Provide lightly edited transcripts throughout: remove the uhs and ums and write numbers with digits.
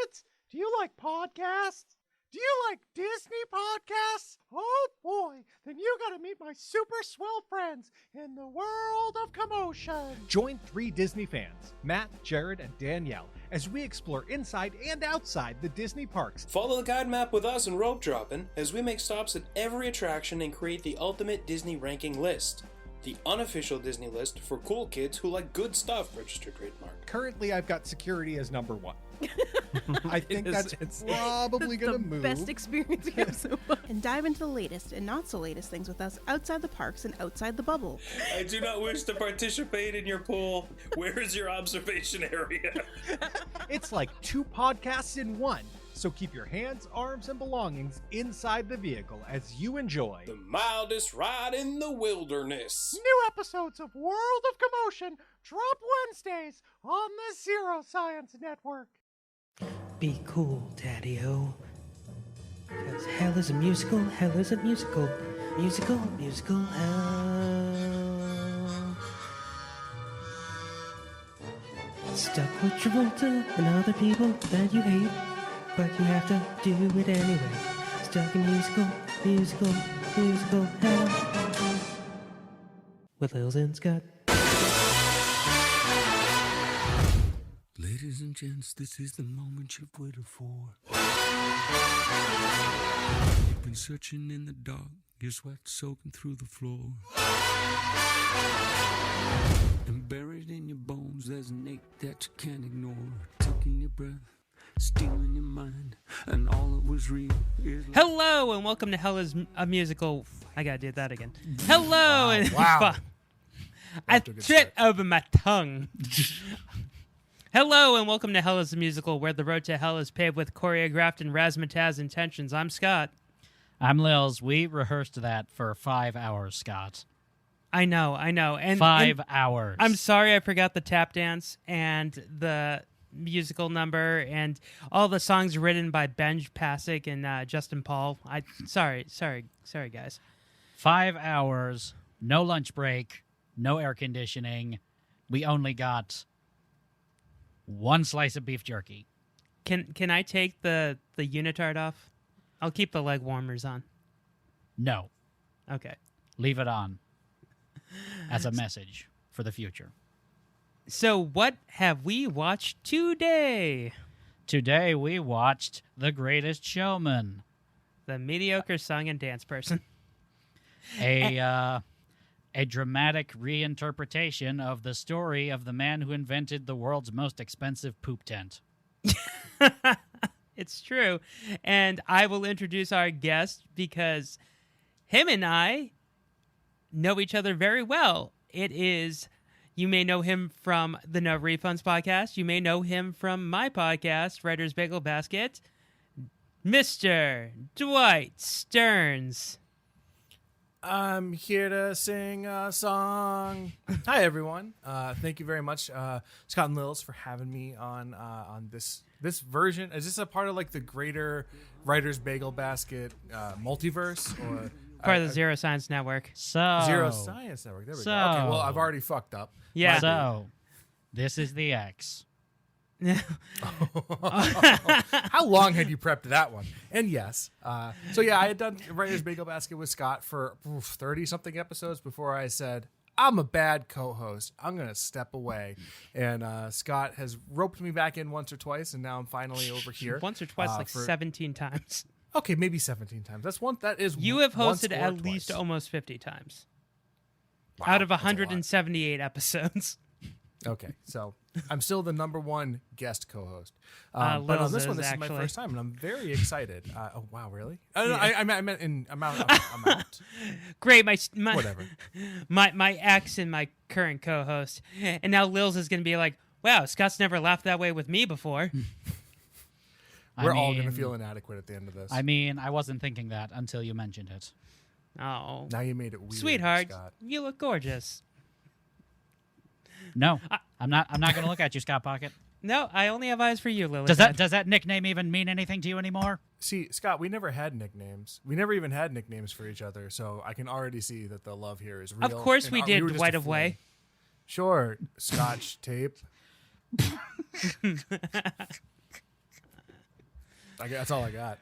kids? Do you like podcasts? Do you like Disney podcasts? Oh boy, then you gotta meet my super swell friends in the world of commotion. Join 3 Disney fans, Matt, Jared, and Danielle, as we explore inside and outside the Disney parks. Follow the guide map with us and rope dropping as we make stops at every attraction and create the ultimate Disney ranking list. The unofficial Disney list for cool kids who like good stuff, registered trademark. Currently, I've got security as number 1. I think it's probably going to move. Best experience we have so far. And dive into the latest and not so latest things with us outside the parks and outside the bubble. I do not wish to participate in your pool. Where is your observation area? It's like 2 podcasts in one. So keep your hands, arms, and belongings inside the vehicle as you enjoy The mildest ride in the wilderness. New episodes of World of Commotion drop Wednesdays on the Zero Science Network. Be cool, Daddy-O. Because hell is a musical, hell is a musical. Musical, musical hell. Stuck with Travolta and other people that you hate, but you have to do it anyway. Stuck in musical, musical, musical hell. With Lilz and Scott. Ladies and gents, this is the moment you've waited for. You've been searching in the dark, your sweat soaking through the floor. And buried in your bones, there's an ache that you can't ignore. Taking your breath, stealing your mind, and all that was real is... Hello, and welcome to Hell is a Musical. I gotta do that again. Hello, and Wow. I spit over my tongue. Hello, and welcome to Hell is a Musical, where the road to hell is paved with choreographed and razzmatazz intentions. I'm Scott. I'm Lilz. We rehearsed that for 5 hours, Scott. I know. And 5 hours. I'm sorry I forgot the tap dance and the musical number and all the songs written by Benj Pasek and Justin Paul. Sorry, guys. 5 hours, no lunch break, no air conditioning. We only got 1 slice of beef jerky. Can I take the unitard off? I'll keep the leg warmers on. No. Okay. Leave it on as a message for the future. So what have we watched today? Today we watched The Greatest Showman. The mediocre song and dance person. A dramatic reinterpretation of the story of the man who invented the world's most expensive poop tent. It's true. And I will introduce our guest because him and I know each other very well. It is, you may know him from the No Refunds podcast. You may know him from my podcast, Writer's Bagel Basket, Mr. Dwight Stearns. I'm here to sing a song. Hi, everyone. Thank you very much, Scott and Lilz, for having me on this version. Is this a part of like the greater Writer's Bagel Basket multiverse, or Part of the Zero Science Network. Zero Science Network? There we go. Okay, well, I've already fucked up. Yeah. So, this is the X. How long had you prepped that one? And yes, so yeah, I had done Writer's Bagel Basket with Scott for 30-something episodes before I said, I'm a bad co-host. I'm going to step away. And Scott has roped me back in once or twice, and now I'm finally over here. Once or twice, 17 times. Okay, maybe 17 times. That is You have once hosted or at twice. least almost 50 times. Wow, out of that's a lot. 178 episodes. Okay, so I'm still the number one guest co-host. But on Lilz this one, is this is my actually. first time, and I'm very excited. Oh, wow, really? I meant in amount. Great, my Whatever. my ex and my current co-host, and now Lilz is going to be like, "Wow, Scott's never laughed that way with me before." We're all going to feel inadequate at the end of this. I mean, I wasn't thinking that until you mentioned it. Oh, Now you made it weird, sweetheart, Scott. you look gorgeous. No, I'm not going to look at you, Scott Pocket. No, I only have eyes for you, Lily. Does that nickname even mean anything to you anymore? See, Scott, we never had nicknames. We never even had nicknames for each other, so I can already see that the love here is real. Of course and we were did, just Dwight a of fling. Way. Sure, Scotch tape. That's all I got.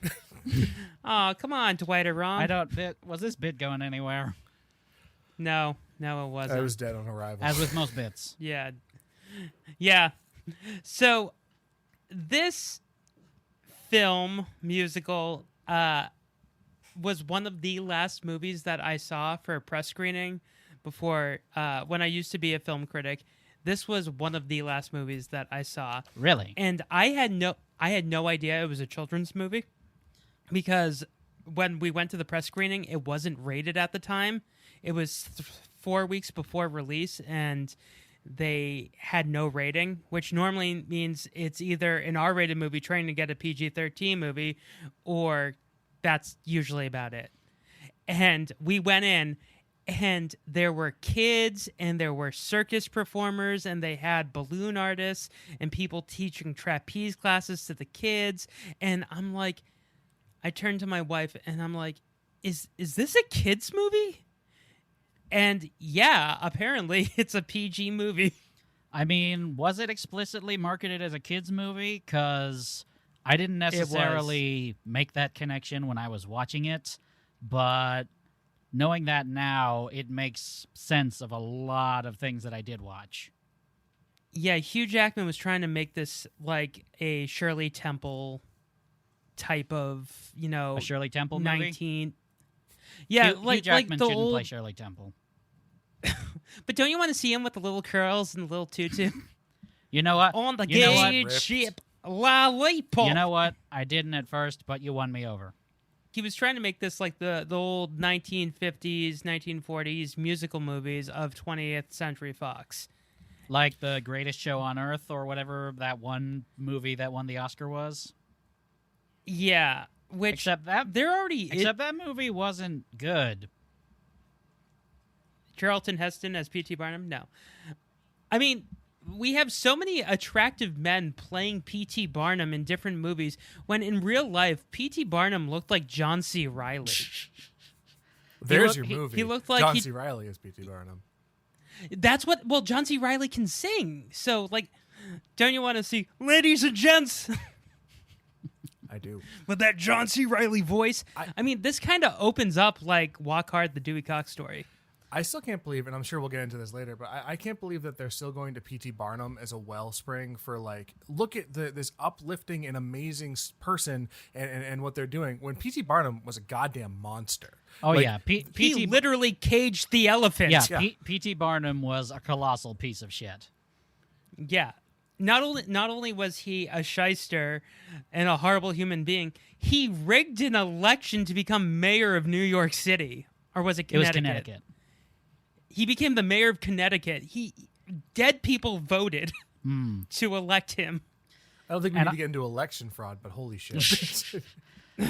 Oh, come on, Dwight Efron. Was this bit going anywhere? No, it wasn't. I was dead on arrival. As with most bits. Yeah. So this film musical was one of the last movies that I saw for a press screening before when I used to be a film critic. This was one of the last movies that I saw. Really? And I had no idea it was a children's movie because when we went to the press screening, it wasn't rated at the time. It was 4 weeks before release, and they had no rating, which normally means it's either an R-rated movie trying to get a PG-13 movie, or that's usually about it. And we went in, and there were kids, and there were circus performers, and they had balloon artists, and people teaching trapeze classes to the kids. And I'm like, I turned to my wife, and I'm like, is this a kid's movie? And yeah, apparently it's a PG movie. I mean, was it explicitly marketed as a kid's movie? Because I didn't necessarily make that connection when I was watching it, but knowing that now, it makes sense of a lot of things that I did watch. Yeah, Hugh Jackman was trying to make this like a Shirley Temple type of, A Shirley Temple movie? 19... Yeah, Hugh Jackman the shouldn't old... play Shirley Temple. But don't you want to see him with the little curls and the little tutu? You know what? On the You know what? gauge ship, lollipop. You know what? I didn't at first, but you won me over. He was trying to make this like the old 1950s, 1940s musical movies of 20th Century Fox. Like The Greatest Show on Earth or whatever that one movie that won the Oscar was? Yeah, which Except that movie wasn't good. Charlton Heston as P.T. Barnum? No. I mean, we have so many attractive men playing P.T. Barnum in different movies when in real life, P.T. Barnum looked like John C. Reilly. There's your movie. He looked like John C. Reilly as P.T. Barnum. That's what... Well, John C. Reilly can sing. So, like, don't you want to see ladies and gents... I do. With that John C. Reilly voice. I mean, this kind of opens up like Walk Hard, the Dewey Cox story. I still can't believe, and I'm sure we'll get into this later, but I can't believe that they're still going to P.T. Barnum as a wellspring for, like, look at this uplifting and amazing person and what they're doing, when P.T. Barnum was a goddamn monster. Oh, like, yeah. He literally caged the elephant. Yeah, P.T. Barnum was a colossal piece of shit. Yeah. Not only was he a shyster and a horrible human being, he rigged an election to become mayor of New York City. Or was it Connecticut? It was Connecticut. He became the mayor of Connecticut. Dead people voted to elect him. I don't think we need to get into election fraud, but holy shit.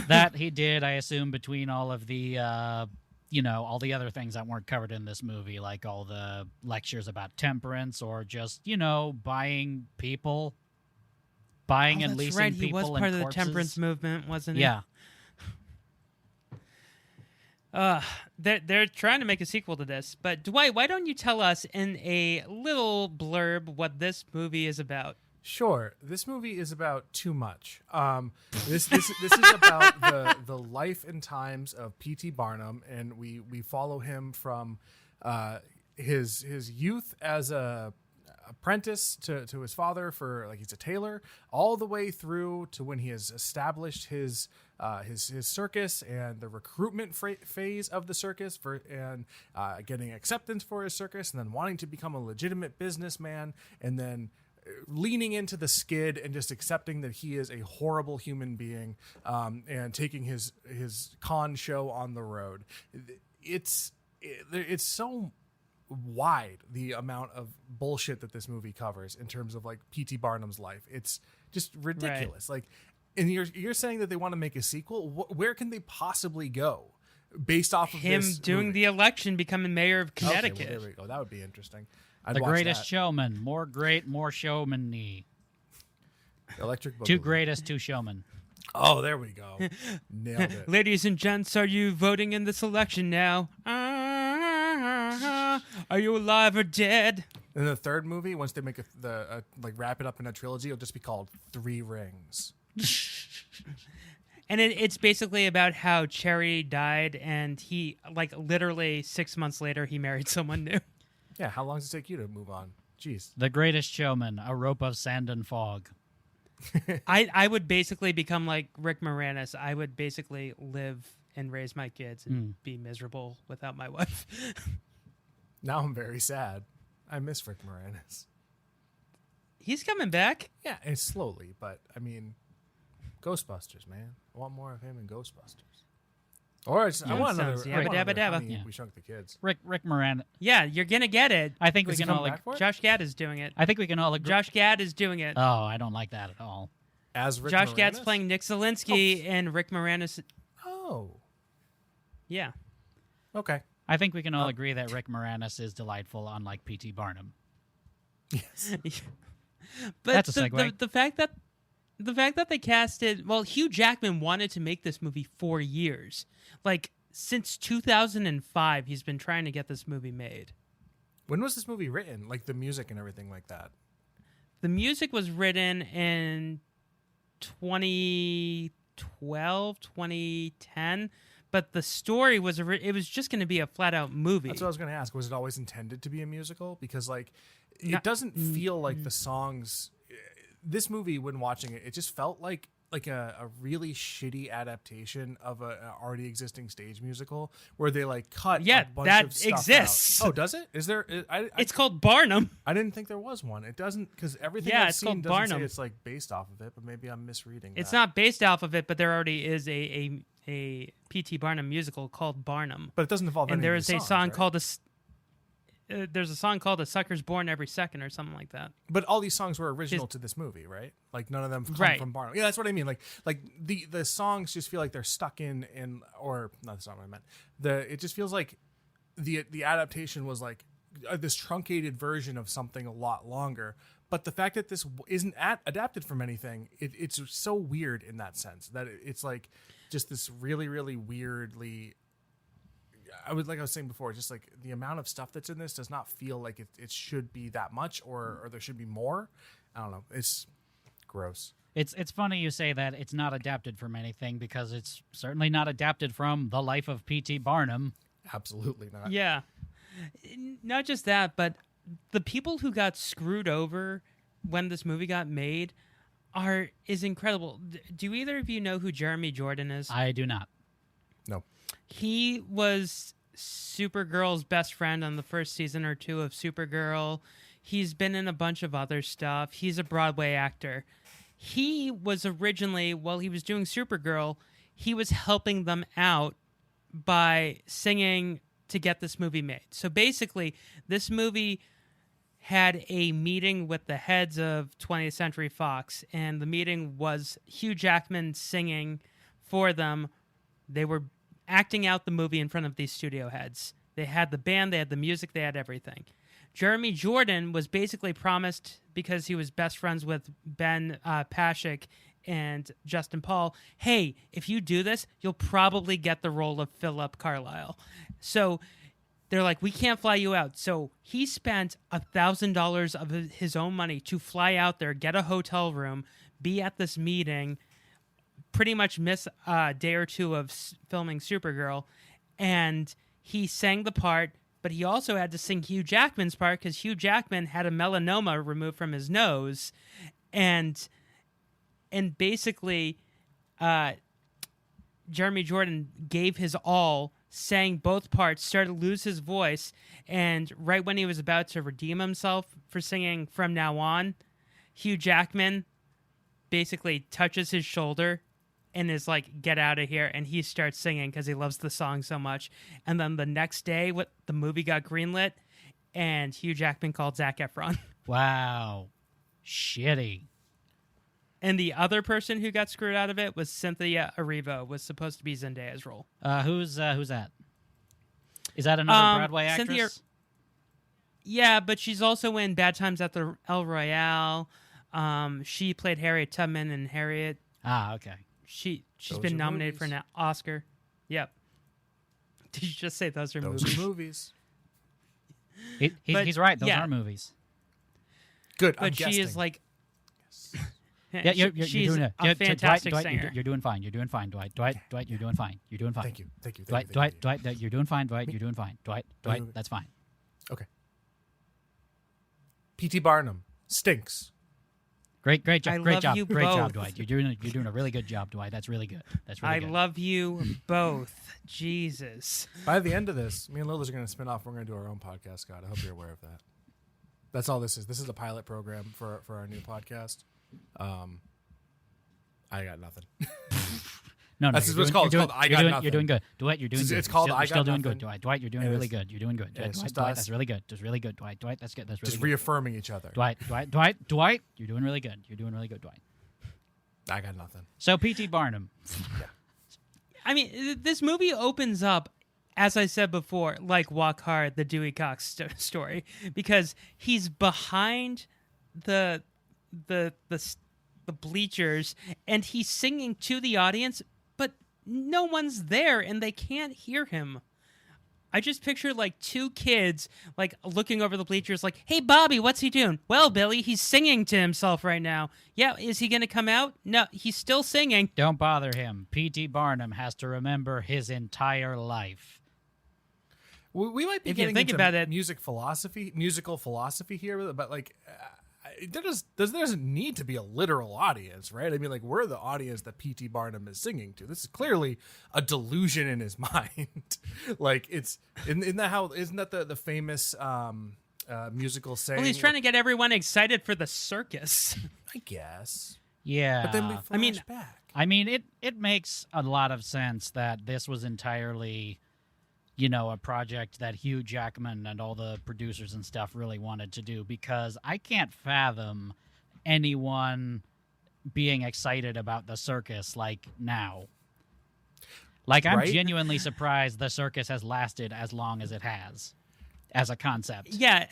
That he did, I assume, between all of the, all the other things that weren't covered in this movie, like all the lectures about temperance or just, buying people, and leasing right. people. He was part and of the corpses. temperance movement, wasn't he? Yeah. They're trying to make a sequel to this, but Dwight, why don't you tell us in a little blurb what this movie is about? Sure. This movie is about too much. This is about the life and times of P.T. Barnum, and we follow him from his youth as a apprentice to his father for, like, he's a tailor, all the way through to when he has established his circus and the recruitment phase of the circus and getting acceptance for his circus, and then wanting to become a legitimate businessman, and then leaning into the skid and just accepting that he is a horrible human being, and taking his con show on the road. It's so wide, the amount of bullshit that this movie covers in terms of, like, P.T. Barnum's life. It's just ridiculous. Right. Like, and you're saying that they want to make a sequel? Where can they possibly go based off of him this doing movie? the election, becoming mayor of Connecticut? Okay, well, there we go. That would be interesting. I'd The watch Greatest that. Showman. More great, more showman-y. Electric Boogaloo. Two greatest, two showmen. Oh, there we go. Nailed it. Ladies and gents, are you voting in this election now? Are you alive or dead? In the third movie, once they make wrap it up in a trilogy, it'll just be called Three Rings. And it's basically about how Cherry died, and he, like, literally 6 months later, he married someone new. Yeah, how long does it take you to move on? Jeez. The Greatest Showman, a rope of sand and fog. I would basically become like Rick Moranis. I would basically live and raise my kids and be miserable without my wife. Now I'm very sad. I miss Rick Moranis. He's coming back. Yeah, and slowly, but I mean, Ghostbusters, man. I want more of him in Ghostbusters. Or I want another. Yabba dabba dabba. Yeah. We Shrunk the Kids. Rick Moranis. Yeah, you're gonna get it. I think we Is he can all coming back for it? Josh Gad is doing it. I think we can all agree. Josh Gad is doing it. Oh, I don't like that at all. As Rick Josh Moranis? Gad's playing Nick Zielinski, and Rick Moranis. Oh. Yeah. Okay. I think we can all agree that Rick Moranis is delightful, unlike P.T. Barnum. Yes. But That's a segue. the fact that they casted, well, Hugh Jackman wanted to make this movie for years. Like, since 2005, he's been trying to get this movie made. When was this movie written? Like the music and everything like that? The music was written in 2012, 2010, but the story was it was just going to be a flat out movie. That's what I was going to ask. Was it always intended to be a musical? Because like it doesn't feel like the songs. This movie, when watching it, it just felt like a really shitty adaptation of a already existing stage musical where they like cut a bunch that of stuff exists. out. Oh, does it? Is there? It's called Barnum. I didn't think there was one. It doesn't, because everything Yeah, I've it's seen called doesn't Barnum. say it's like based off of it, but maybe I'm misreading. It's that. not based off of it, but there already is a P.T. Barnum musical called Barnum. But it doesn't involve. And any there of is these a songs, song right? called there's a song called "A Sucker's Born Every Second" or something like that. But all these songs were original to this movie, right? Like none of them come Right. from Barnum. Yeah, that's what I mean. Like the songs just feel like they're stuck in, or not. That's not what I meant. It just feels like the adaptation was like this truncated version of something a lot longer. But the fact that this isn't adapted from anything, it's so weird in that sense that it's like just this really, really weirdly. I was saying before, just like the amount of stuff that's in this does not feel like it should be that much, or there should be more. I don't know. It's gross. It's funny you say that it's not adapted from anything, because it's certainly not adapted from the life of P.T. Barnum. Absolutely not. Yeah. Not just that, but the people who got screwed over when this movie got made is incredible. Do either of you know who Jeremy Jordan is? I do not. No. He was Supergirl's best friend on the first season or two of Supergirl. He's been in a bunch of other stuff. He's a Broadway actor. He was originally, while he was doing Supergirl, he was helping them out by singing to get this movie made. So basically, this movie had a meeting with the heads of 20th Century Fox, and the meeting was Hugh Jackman singing for them. They were acting out the movie in front of these studio heads. They had the band, they had the music, they had everything. Jeremy Jordan was basically promised, because he was best friends with Ben Pasek and Justin Paul, hey, if you do this, you'll probably get the role of Philip Carlyle. So they're like, we can't fly you out. So he spent $1,000 of his own money to fly out there, get a hotel room, be at this meeting, pretty much miss a day or two of filming Supergirl, and he sang the part, but he also had to sing Hugh Jackman's part because Hugh Jackman had a melanoma removed from his nose, and basically Jeremy Jordan gave his all, sang both parts, started to lose his voice, and right when he was about to redeem himself for singing From Now On, Hugh Jackman basically touches his shoulder and is like, get out of here, and he starts singing because he loves the song so much. And then the next day, the movie got greenlit, and Hugh Jackman called Zac Efron. Wow. Shitty. And the other person who got screwed out of it was Cynthia Erivo, was supposed to be Zendaya's role. Who's that? Is that another Broadway actress? Yeah, but she's also in Bad Times at the El Royale. She played Harriet Tubman in Harriet. Ah, okay. She's Those been are nominated movies. for an Oscar. Yep. Did you just say those are Those movies? are movies. He's right. Those yeah. are movies. Good. But she is like, Yeah, you're she's doing a it. fantastic Dwight, singer. you're doing fine. You're doing fine, Dwight. Dwight, you're doing fine. You're doing fine. Thank you. Dwight, you're doing fine. Dwight, you're doing fine. Dwight, that's fine. Okay. P.T. Barnum stinks. Great job. Great job. you Great job, both. Dwight. You're doing a really good job, Dwight. That's really good. That's really I good. love you both. Jesus. By the end of this, me and Lilz are going to spin off. We're going to do our own podcast, Scott. I hope you're aware of that. That's all this is. This is a pilot program for our new podcast. I got nothing. No, That's what it's called. It's called I Got Nothing. You're doing good. Dwight, you're doing good. It's called you're I still Got doing Nothing. good, Dwight. Dwight, you're doing And really it's- good. You're doing good. and it's Dwight, just Dwight, us. that's really good. That's really good, Dwight. Dwight, that's good. That's really Just good. reaffirming each other. Dwight, you're doing really good. You're doing really good, Dwight. I got nothing. So, P.T. Barnum. I mean, this movie opens up, as I said before, like Walk Hard, the Dewey Cox story, because he's behind the bleachers and he's singing to the audience, but no one's there and they can't hear him. I just picture like two kids like looking over the bleachers like, "Hey Bobby, what's he doing?" "Well, Billy, he's singing to himself right now." "Yeah, is he going to come out?" "No, he's still singing." Don't bother him. P.T. Barnum has to remember his entire life. We might be If you getting think into about it- musical philosophy here, but like, there doesn't need to be a literal audience, right? I mean, like, we're the audience that P.T. Barnum is singing to. This is clearly a delusion in his mind. Like, it's isn't that the famous musical saying? Well, he's trying to get everyone excited for the circus. I guess. Yeah. But then we flash back. I mean, it makes a lot of sense that this was entirely, a project that Hugh Jackman and all the producers and stuff really wanted to do, because I can't fathom anyone being excited about the circus like now. Like, I'm Right? genuinely surprised the circus has lasted as long as it has as a concept. Yeah.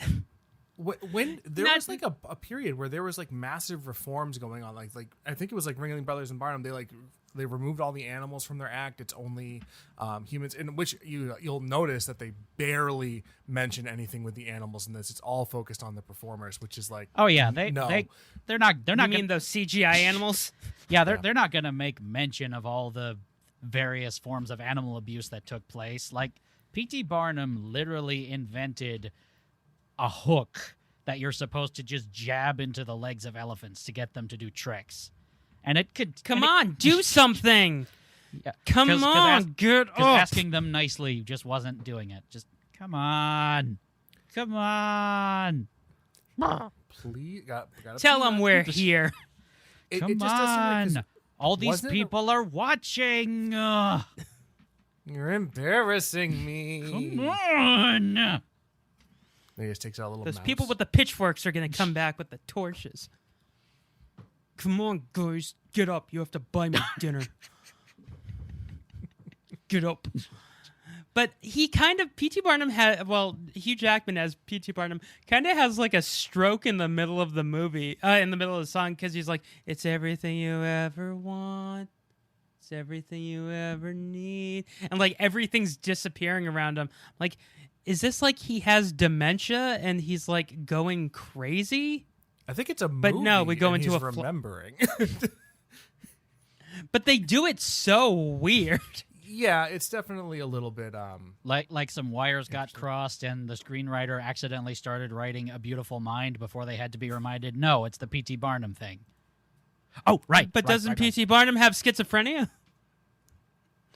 When there was like a period where there was like massive reforms going on, like I think it was like Ringling Brothers and Barnum. They removed all the animals from their act. It's only humans, in which you'll notice that they barely mention anything with the animals in this. It's all focused on the performers, which is like, Oh yeah, no. they're not You mean those CGI animals? Yeah, they're not going to make mention of all the various forms of animal abuse that took place. Like, P.T. Barnum literally invented a hook that you're supposed to just jab into the legs of elephants to get them to do tricks. And it could... Come on, do something. Yeah, Come on, get up. asking them nicely just wasn't doing it. Just, come on. Come on. please, gotta Tell please them not we're do this. here. It Come just doesn't on. make, 'cause All these wasn't it a- people are watching. You're embarrassing me. Come on. He just takes out a little Those mouse. people with the pitchforks are going to come back with the torches. Come on, guys. Get up. You have to buy me dinner. Get up. But he kind of, P.T. Barnum Hugh Jackman as P.T. Barnum kind of has like a stroke in the middle of the movie, in the middle of the song, because he's like, "It's everything you ever want. It's everything you ever need." And like everything's disappearing around him. Like, is this like he has dementia and he's like going crazy? I think it's a movie. But no, we go and into he's a remembering. But they do it so weird. Yeah, it's definitely a little bit. Like some wires got crossed and the screenwriter accidentally started writing A Beautiful Mind before they had to be reminded, no, it's the P.T. Barnum thing. Oh, right. But right, doesn't right, P.T. Barnum have schizophrenia?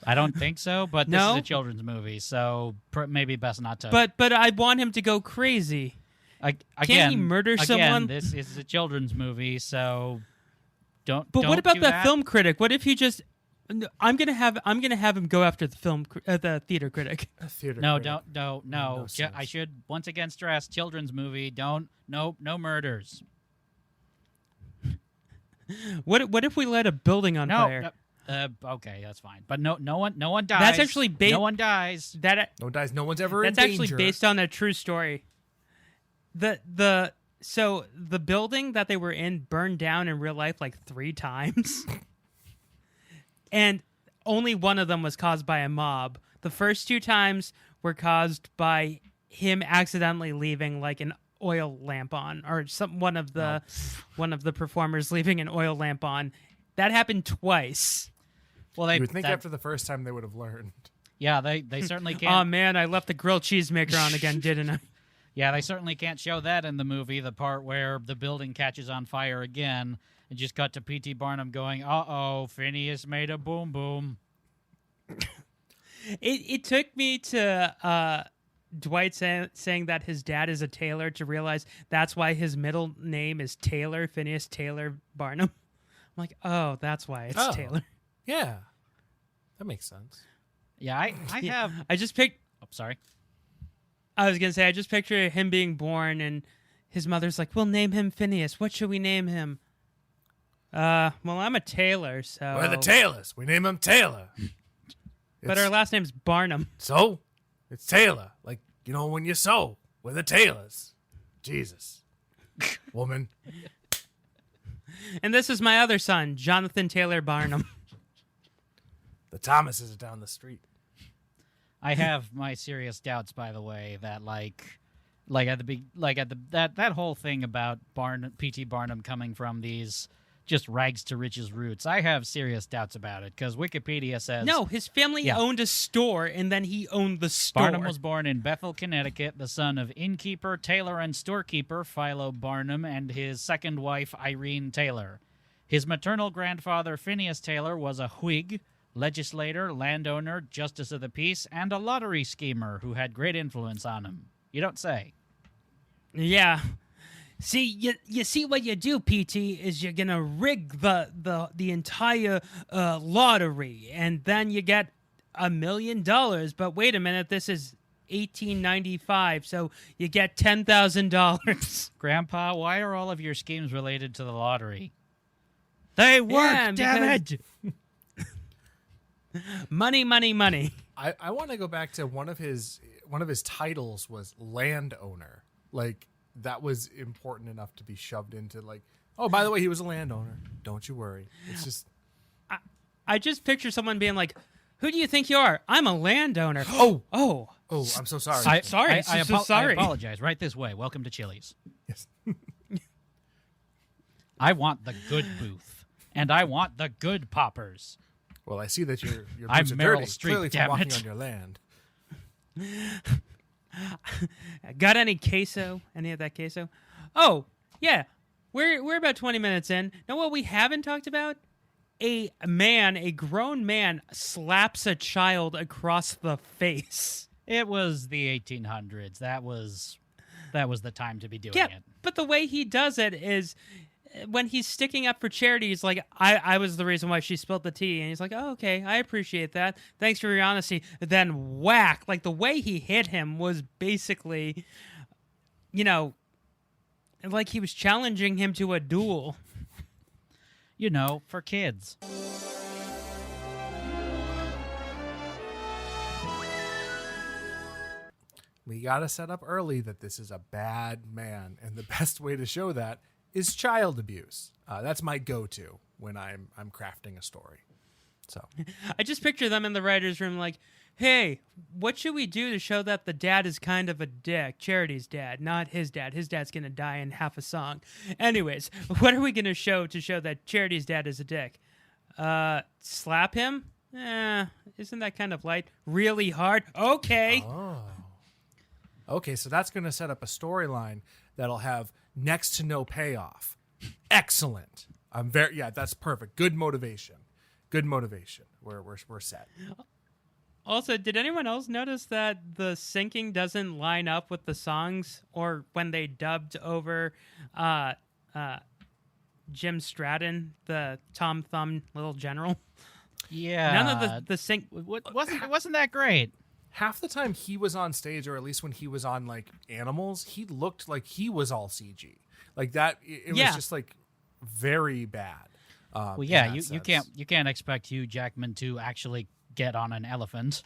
I don't think so, but this No? is a children's movie, so maybe best not to. But I want him to go crazy. Again, he murder someone? This is a children's movie, so don't. But don't what about do the that. film critic? What if he just? I'm gonna have him go after the theater critic. Theater No, critic. no. No sense. I should once again stress: children's movie. No murders. What if we light a building on fire? Okay, that's fine. But no one dies. That's actually no one dies. That No one dies. No one's ever That's in actually danger. based on a true story. So the building that they were in burned down in real life like 3 times. And only one of them was caused by a mob. The first 2 times were caused by him accidentally leaving like oil lamp on, or one of the performers leaving an oil lamp on. That happened twice. Well, You would think after the first time they would have learned. Yeah, they certainly can't. Oh man, I left the grilled cheese maker on again, didn't I? Yeah, they certainly can't show that in the movie, the part where the building catches on fire again, and just cut to P.T. Barnum going, uh-oh, Phineas made a boom boom. It took me to Dwight saying that his dad is a tailor to realize that's why his middle name is Taylor, Phineas Taylor Barnum. I'm like, oh, that's why it's Taylor. Yeah, that makes sense. Yeah, I have... I just picked... Oh, sorry. I was going to say, I just picture him being born, and his mother's like, we'll name him Phineas. What should we name him? Well, I'm a tailor, so... We're the Taylors. We name him Taylor. But our last name's Barnum. So? It's Taylor. Like, when you sew. We're the Taylors. Jesus. Woman. And this is my other son, Jonathan Taylor Barnum. The Thomases are down the street. I have my serious doubts, by the way, that that whole thing about P.T. Barnum coming from these just rags to riches roots. I have serious doubts about it because Wikipedia says no, his family owned a store, and then he owned the store. Barnum was born in Bethel, Connecticut, the son of innkeeper, tailor, and storekeeper Philo Barnum and his second wife Irene Taylor. His maternal grandfather Phineas Taylor was a Whig, legislator, landowner, justice of the peace, and a lottery schemer who had great influence on him. You don't say. Yeah. See, you see what you do, PT, is you're going to rig the entire lottery, and then you get $1 million. But wait a minute, this is 1895, so you get $10,000. Grandpa, why are all of your schemes related to the lottery? They work, damn it! Money, money, money. I want to go back to one of his titles was landowner. Like, that was important enough to be shoved into, like, oh, by the way, he was a landowner. Don't you worry. It's just... I just picture someone being like, who do you think you are? I'm a landowner. Oh, I'm so sorry. Sorry. I sorry. apologize. Right this way. Welcome to Chili's. Yes. I want the good booth, and I want the good poppers. Well, I see that your I'm boots are Meryl dirty, Streep, clearly from damn walking it. on your land. Got any queso? Any of that queso? Oh, yeah. We're about 20 minutes in. Now, what we haven't talked about? A grown man, slaps a child across the face. It was the 1800s. That was the time to be doing it. But the way he does it is when he's sticking up for charity, he's like, I was the reason why she spilled the tea. And he's like, oh, okay, I appreciate that. Thanks for your honesty. Then whack. Like, the way he hit him was basically, like he was challenging him to a duel. For kids. We got to set up early that this is a bad man. And the best way to show that is child abuse. That's my go-to when I'm crafting a story. So I just picture them in the writer's room like, hey, what should we do to show that the dad is kind of a dick? Charity's dad, not his dad. His dad's going to die in half a song. Anyways, what are we going to show that Charity's dad is a dick? Slap him? Isn't that kind of light? Really hard? Okay. Oh. Okay, so that's going to set up a storyline that'll have next to no payoff. Excellent. That's perfect. Good motivation. We're set. Also, did anyone else notice that the syncing doesn't line up with the songs or when they dubbed over Jim Stratton, the Tom Thumb little general? Yeah. None of the sync wasn't that great. Half the time he was on stage, or at least when he was on like Animals, he looked like he was all CG. Like that, it was just like very bad. Well, yeah, you can't expect Hugh Jackman to actually get on an elephant.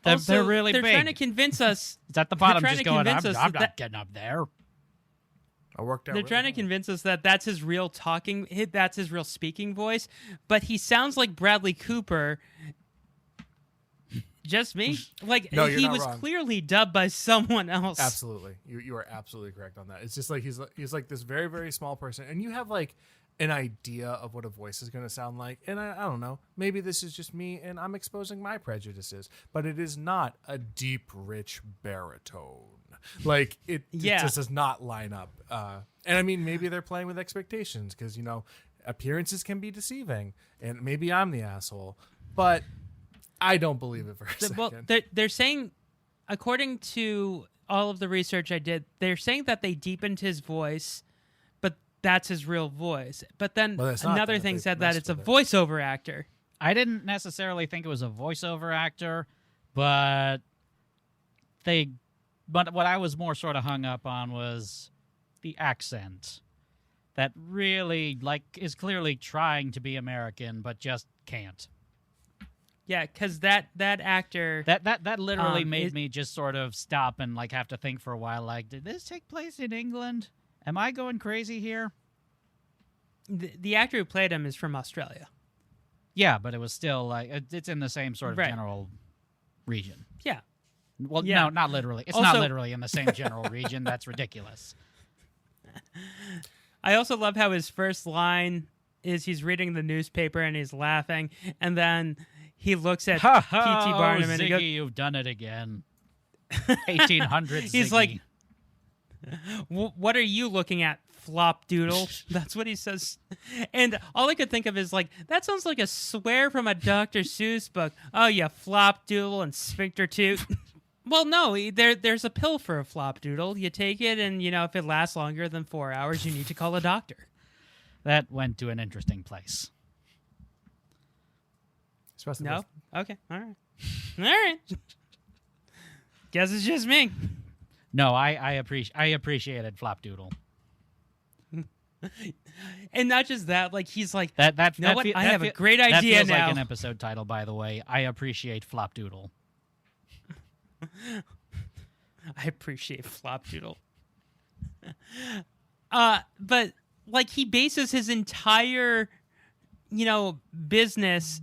They're really big. They're trying to convince us. It's at the bottom, just going, I'm not getting up there. I worked out. They're trying to convince us that that's his real that's his real speaking voice, but he sounds like Bradley Cooper. Just me? Like, No, you're he not was wrong. clearly dubbed by someone else. Absolutely. You are absolutely correct on that. It's just like he's like this very, very small person, and you have like an idea of what a voice is going to sound like. And I don't know, maybe this is just me and I'm exposing my prejudices, but it is not a deep, rich baritone. Like it just does not line up. And I mean, maybe they're playing with expectations because, you know, appearances can be deceiving and maybe I'm the asshole, but I don't believe it for a second. Well, they're saying, according to all of the research I did, they're saying that they deepened his voice, but that's his real voice. But then another thing said that it's a voiceover actor. I didn't necessarily think it was a voiceover actor, but what I was more sort of hung up on was the accent that really is clearly trying to be American, but just can't. Yeah, because that actor that literally made me just sort of stop and like have to think for a while. Like, did this take place in England? Am I going crazy here? The actor who played him is from Australia. Yeah, but it was still like it's in the same sort of general region. Yeah. Well, no, not literally. It's not literally in the same general region. That's ridiculous. I also love how his first line is he's reading the newspaper and he's laughing, and then he looks at P.T. Barnum and Ziggy, he goes, "You've done it again." 1800s. He's Ziggy. like, "What are you looking at, flop doodle?" That's what he says. And all I could think of is like, that sounds like a swear from a Dr. Seuss book. Oh, you flop doodle and sphincter toot. Well, no, there's a pill for a flop doodle. You take it, and you know if it lasts longer than 4 hours, you need to call a doctor. That went to an interesting place. No? Okay. All right. Guess it's just me. No, I appreciated Flopdoodle. And not just that, like he's like, I have a great idea that feels now. like an episode title, by the way. I appreciate Flopdoodle. I appreciate Flopdoodle. But like he bases his entire, business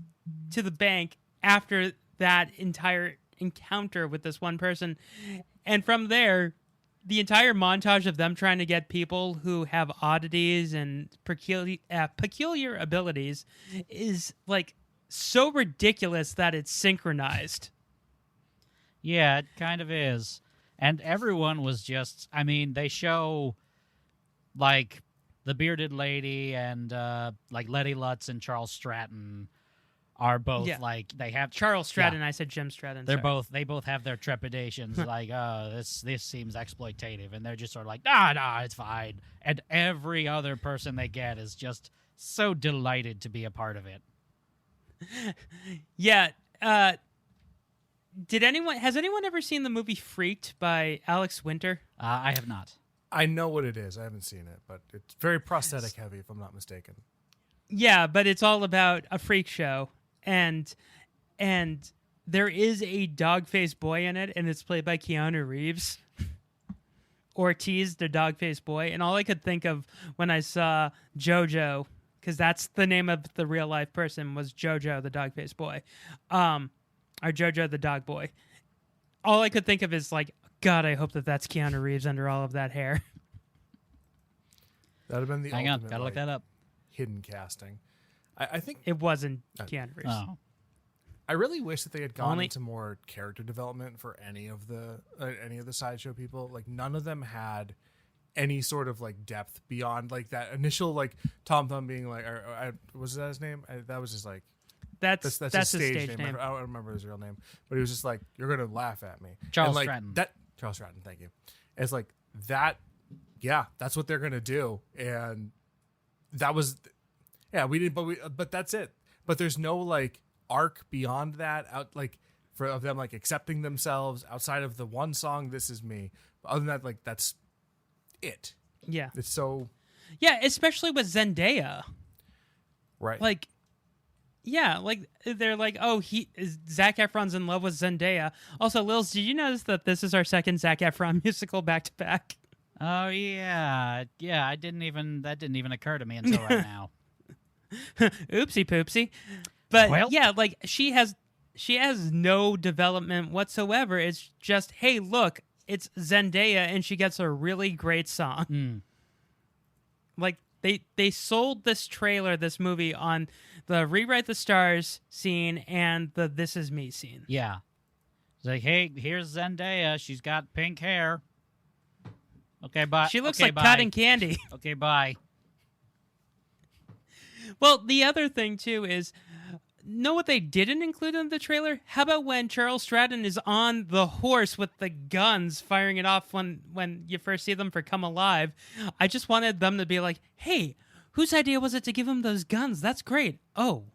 to the bank after that entire encounter with this one person. And from there, the entire montage of them trying to get people who have oddities and peculiar abilities is like so ridiculous that it's synchronized. Yeah, it kind of is. And everyone was just, they show like the bearded lady and like Letty Lutz and Charles Stratton are both like they have Charles Stratton. Yeah. I said Jim Stratton. They both have their trepidations. Like, this seems exploitative, and they're just sort of like, nah, it's fine. And every other person they get is just so delighted to be a part of it. Yeah. Has anyone ever seen the movie Freaked by Alex Winter? I have not. I know what it is. I haven't seen it, but it's very prosthetic heavy, if I'm not mistaken. Yeah, but it's all about a freak show, and there is a dog-faced boy in it, and it's played by Keanu Reeves. Ortiz, the dog-faced boy, and all I could think of when I saw JoJo, because that's the name of the real-life person, was JoJo, the dog-faced boy, or JoJo, the dog boy. All I could think of is like, God, I hope that's Keanu Reeves under all of that hair. That would have been the Hang ultimate, on, gotta look that up. Hidden casting. I think it wasn't Keanu Reeves. Oh. I really wish that they had gone into more character development for any of the sideshow people. Like none of them had any sort of like depth beyond like that initial like Tom Thumb being like, was that his name? That was just like. That's his stage name. I don't remember his real name, but he was just like, "You're gonna laugh at me." Charles like, Stratton. Charles Stratton. Thank you. And it's like that. Yeah, that's what they're gonna do, and that was. Yeah, we did, but that's it. But there's no like arc beyond that. Out like of them like accepting themselves outside of the one song. This is me. But other than that, like that's it. Yeah, it's so. Yeah, especially with Zendaya. Right. Like. Yeah, like they're like, Zac Efron's in love with Zendaya. Also, Lilz, did you notice that this is our second Zac Efron musical back to back? Oh yeah, that didn't even occur to me until right now. Oopsie poopsie. But well, yeah, like she has she has no development whatsoever. It's just, hey, look, it's Zendaya, and she gets a really great song. Like, they sold this trailer, this movie, on the Rewrite the Stars scene and the This Is Me scene. Yeah. It's like, hey, here's Zendaya. She's got pink hair. Okay, bye. She looks okay, like bye. cotton candy. Okay, bye. Well, the other thing, too, is... know what they didn't include in the trailer? How about when Charles Stratton is on the horse with the guns firing it off when you first see them for Come Alive? I just wanted them to be like, hey, whose idea was it to give him those guns? That's great. Oh,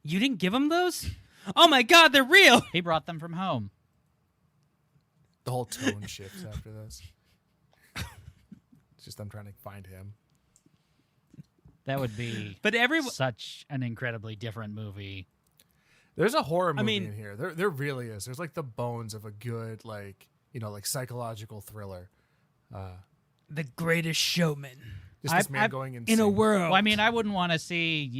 you didn't give him those? Oh my God, they're real! He brought them from home. The whole tone shifts after this. It's just I'm trying to find him. That would be such an incredibly different movie. There's a horror movie in here. There really is. There's like the bones of a good, like psychological thriller. The Greatest Showman. Just this man going insane. In a world. Well, I mean, I wouldn't want to see,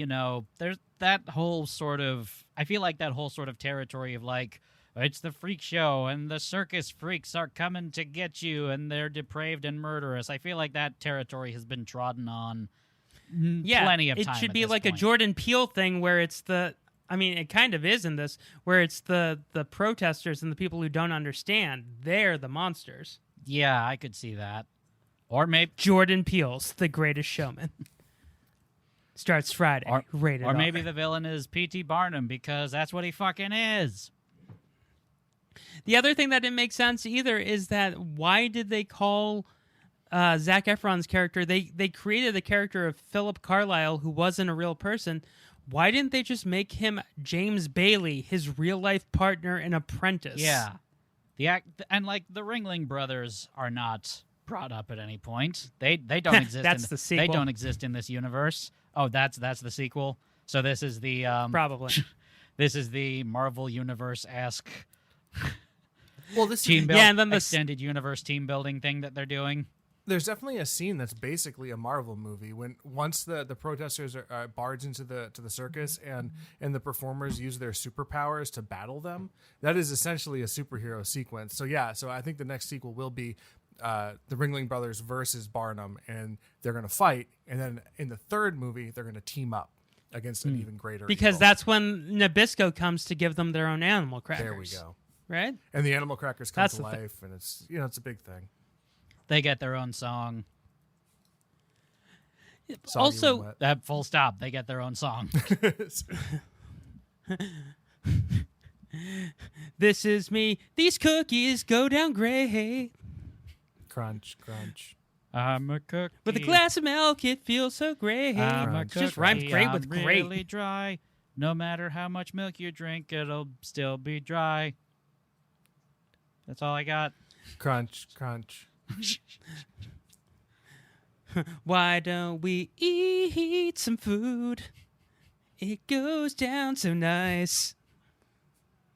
there's that whole sort of, I feel like that whole sort of territory of like, it's the freak show and the circus freaks are coming to get you and they're depraved and murderous. I feel like that territory has been trodden on plenty of time. It should be like point. a Jordan Peele thing where it's it kind of is in this, where it's the protesters and the people who don't understand. They're the monsters. Yeah, I could see that. Or maybe Jordan Peele's The Greatest Showman. Starts Friday. Rated or R. maybe the villain is P.T. Barnum because that's what he fucking is. The other thing that didn't make sense either is that why did they call Zac Efron's character? They created the character of Philip Carlyle, who wasn't a real person. Why didn't they just make him James Bailey, his real life partner and apprentice? Yeah, and like the Ringling Brothers are not brought up at any point. They don't exist. That's the sequel. They don't exist in this universe. Oh, that's the sequel. So this is the probably this is the Marvel Universe-esque. Well, this and then the extended universe team building thing that they're doing. There's definitely a scene that's basically a Marvel movie once the protesters are barged into the circus and the performers use their superpowers to battle them. That is essentially a superhero sequence. So I think the next sequel will be the Ringling Brothers versus Barnum, and they're going to fight. And then in the third movie, they're going to team up against an even greater because evil. that's when Nabisco comes to give them their own animal crackers. There we go. Right? And the animal crackers come to life, and it's it's a big thing. They get their own song. Also, full stop. They get their own song. This is me. These cookies go down great. Crunch, crunch. I'm a cookie. With a glass of milk, it feels so great. I'm a cookie. Just rhymes great with I'm great. Really dry. No matter how much milk you drink, it'll still be dry. That's all I got. Crunch, crunch. Why don't we eat some food? It goes down so nice.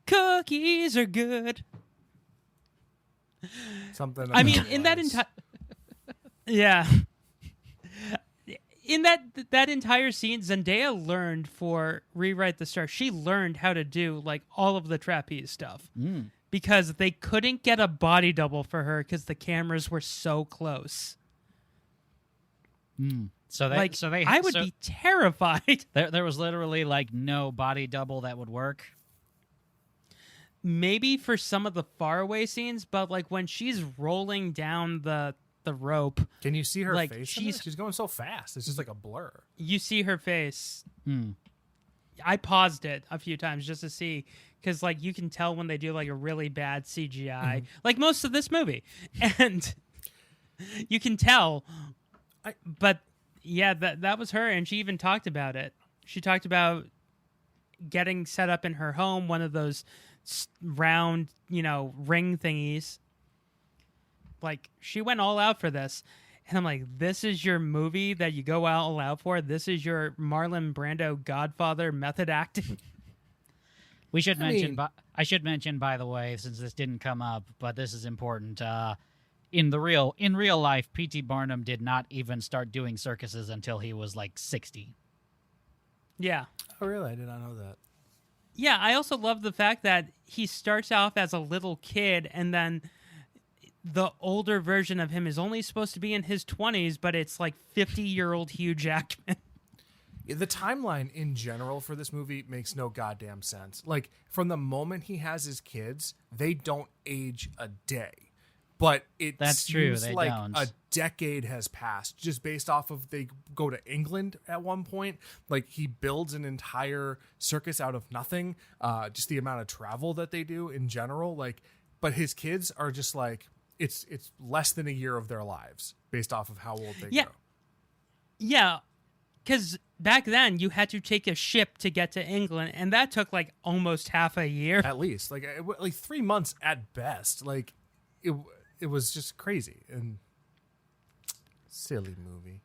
Cookies are good. Something. I mean, in that entire... Yeah. In that entire scene, Zendaya learned for Rewrite the Star. She learned how to do like all of the trapeze stuff. Because they couldn't get a body double for her because the cameras were so close. So I would be terrified. There was literally like no body double that would work. Maybe for some of the faraway scenes, but like when she's rolling down the rope, can you see her like, face? She's going so fast. It's just like a blur. You see her face. I paused it a few times just to see. Because, like, you can tell when they do, like, a really bad CGI. Like most of this movie. And you can tell. But, yeah, that was her. And she even talked about it. She talked about getting set up in her home, one of those round, ring thingies. Like, she went all out for this. And I'm like, this is your movie that you go all out for? This is your Marlon Brando Godfather method acting? I should mention, by the way, since this didn't come up, but this is important. In real life, P.T. Barnum did not even start doing circuses until he was like 60. Yeah. Oh, really? I did not know that. Yeah, I also love the fact that he starts off as a little kid, and then the older version of him is only supposed to be in his 20s, but it's like 50-year-old Hugh Jackman. The timeline in general for this movie makes no goddamn sense. Like, from the moment he has his kids, they don't age a day. But That's true, seems they like don't. a decade has passed just based off of they go to England at one point. Like, he builds an entire circus out of nothing. Just the amount of travel that they do in general. Like, but his kids are just like, it's less than a year of their lives based off of how old they go. Yeah, because back then you had to take a ship to get to England, and that took like almost half a year. At least. Like 3 months at best. Like, it was just crazy and silly movie.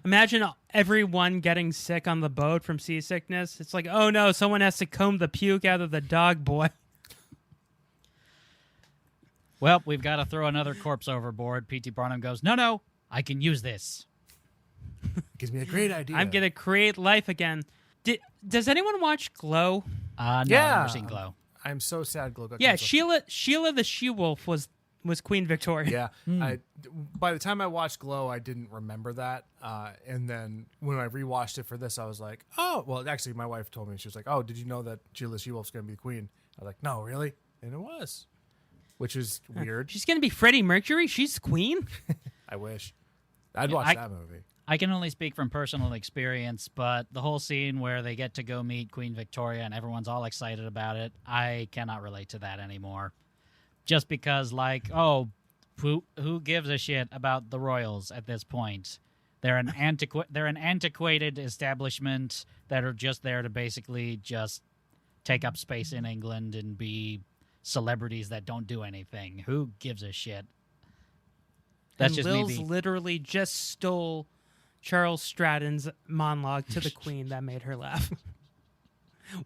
Imagine everyone getting sick on the boat from seasickness. It's like, oh no, someone has to comb the puke out of the dog boy. Well, we've got to throw another corpse overboard. P.T. Barnum goes, no, I can use this. Gives me a great idea. I'm going to create life again. Does anyone watch Glow? No, Yeah. I've never seen Glow. I'm so sad Glow got Yeah, canceled. Sheila the She-Wolf was Queen Victoria. Yeah. By the time I watched Glow, I didn't remember that. And then when I rewatched it for this, I was like, oh, well, actually, my wife told me, she was like, oh, did you know that Sheila the She-Wolf's going to be the queen? I was like, no, really? And it was, which is weird. She's going to be Freddie Mercury? She's queen? I wish. I'd watch that movie. I can only speak from personal experience, but the whole scene where they get to go meet Queen Victoria and everyone's all excited about it, I cannot relate to that anymore. Just because, like, oh, who gives a shit about the royals at this point? They're an antiquated establishment that are just there to basically just take up space in England and be celebrities that don't do anything. Who gives a shit? That's and just Lilz me. literally just stole Charles Stratton's monologue to the Queen that made her laugh.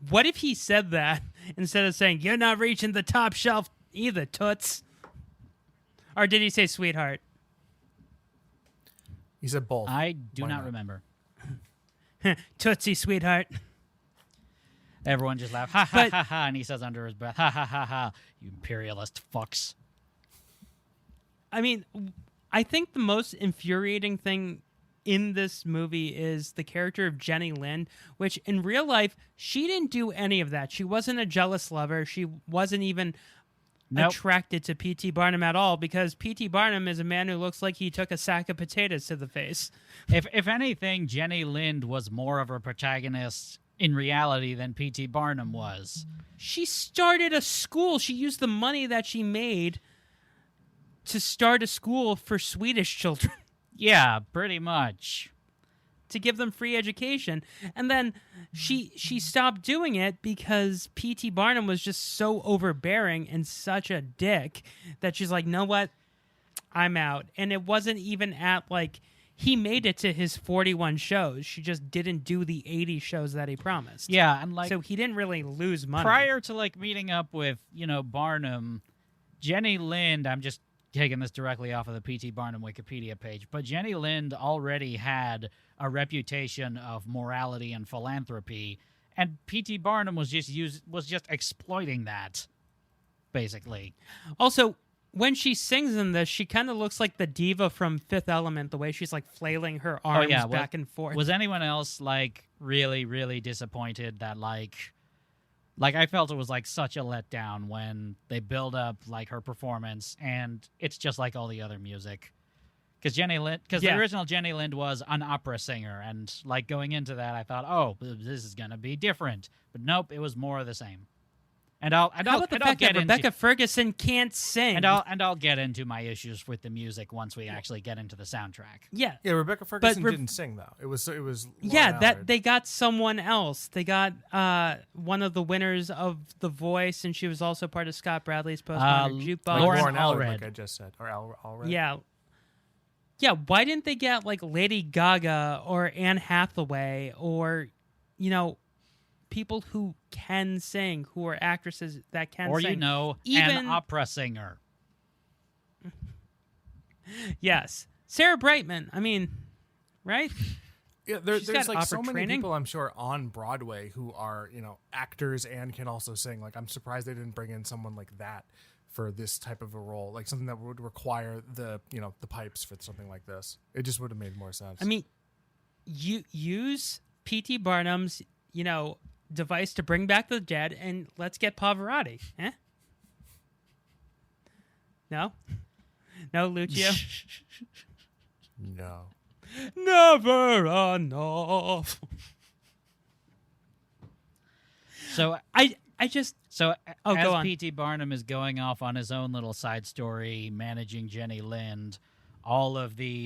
What if he said that instead of saying, "You're not reaching the top shelf either, toots"? Or did he say sweetheart? He said both. I do Why not not? remember. Tootsie, sweetheart. Everyone just laughed, ha ha ha ha, and he says under his breath, ha ha ha ha, you imperialist fucks. I mean, I think the most infuriating thing in this movie is the character of Jenny Lind, which in real life, she didn't do any of that. She wasn't a jealous lover. She wasn't even attracted to P.T. Barnum at all, because P.T. Barnum is a man who looks like he took a sack of potatoes to the face. If anything, Jenny Lind was more of a protagonist in reality than P.T. Barnum was. She started a school. She used the money that she made to start a school for Swedish children. Yeah, pretty much. To give them free education. And then she stopped doing it because P.T. Barnum was just so overbearing and such a dick that she's like, know what? I'm out. And it wasn't even at, like, he made it to his 41 shows. She just didn't do the 80 shows that he promised. Yeah, and like... So he didn't really lose money. Prior to, like, meeting up with, Barnum, Jenny Lind, I'm just taking this directly off of the P.T. Barnum Wikipedia page, but Jenny Lind already had a reputation of morality and philanthropy, and P.T. Barnum was just exploiting that, basically. Also, when she sings in this, she kind of looks like the diva from Fifth Element, the way she's like flailing her arms back and forth. Was anyone else like really, really disappointed that like I felt it was like such a letdown when they build up like her performance and it's just like all the other music. Because the original Jenny Lind was an opera singer, and like going into that, I thought, oh, this is gonna be different. But nope, it was more of the same. And How about the fact that Rebecca Ferguson can't sing? And I'll get into my issues with the music once we actually get into the soundtrack. Yeah, Rebecca Ferguson didn't sing though. It was yeah, that they got someone else. They got one of the winners of The Voice, and she was also part of Scott Bradley's Postmodern Jukebox. Lauren Allred, Allred. like I just said, or Allred. Yeah. Why didn't they get like Lady Gaga or Anne Hathaway or people who can sing, who are actresses that can sing? Or even an opera singer. Yes, Sarah Brightman. I mean, right? Yeah, She's there's got like so opera many training. people I'm sure on Broadway who are, actors and can also sing. Like, I'm surprised they didn't bring in someone like that for this type of a role, like something that would require the pipes for something like this. It just would have made more sense. I mean, you use P.T. Barnum's, device to bring back the dead, and let's get Pavarotti. Eh? No? No, Lucio? No. Never enough. So I just So Oh, as go on. P.T. Barnum is going off on his own little side story, managing Jenny Lind, all of his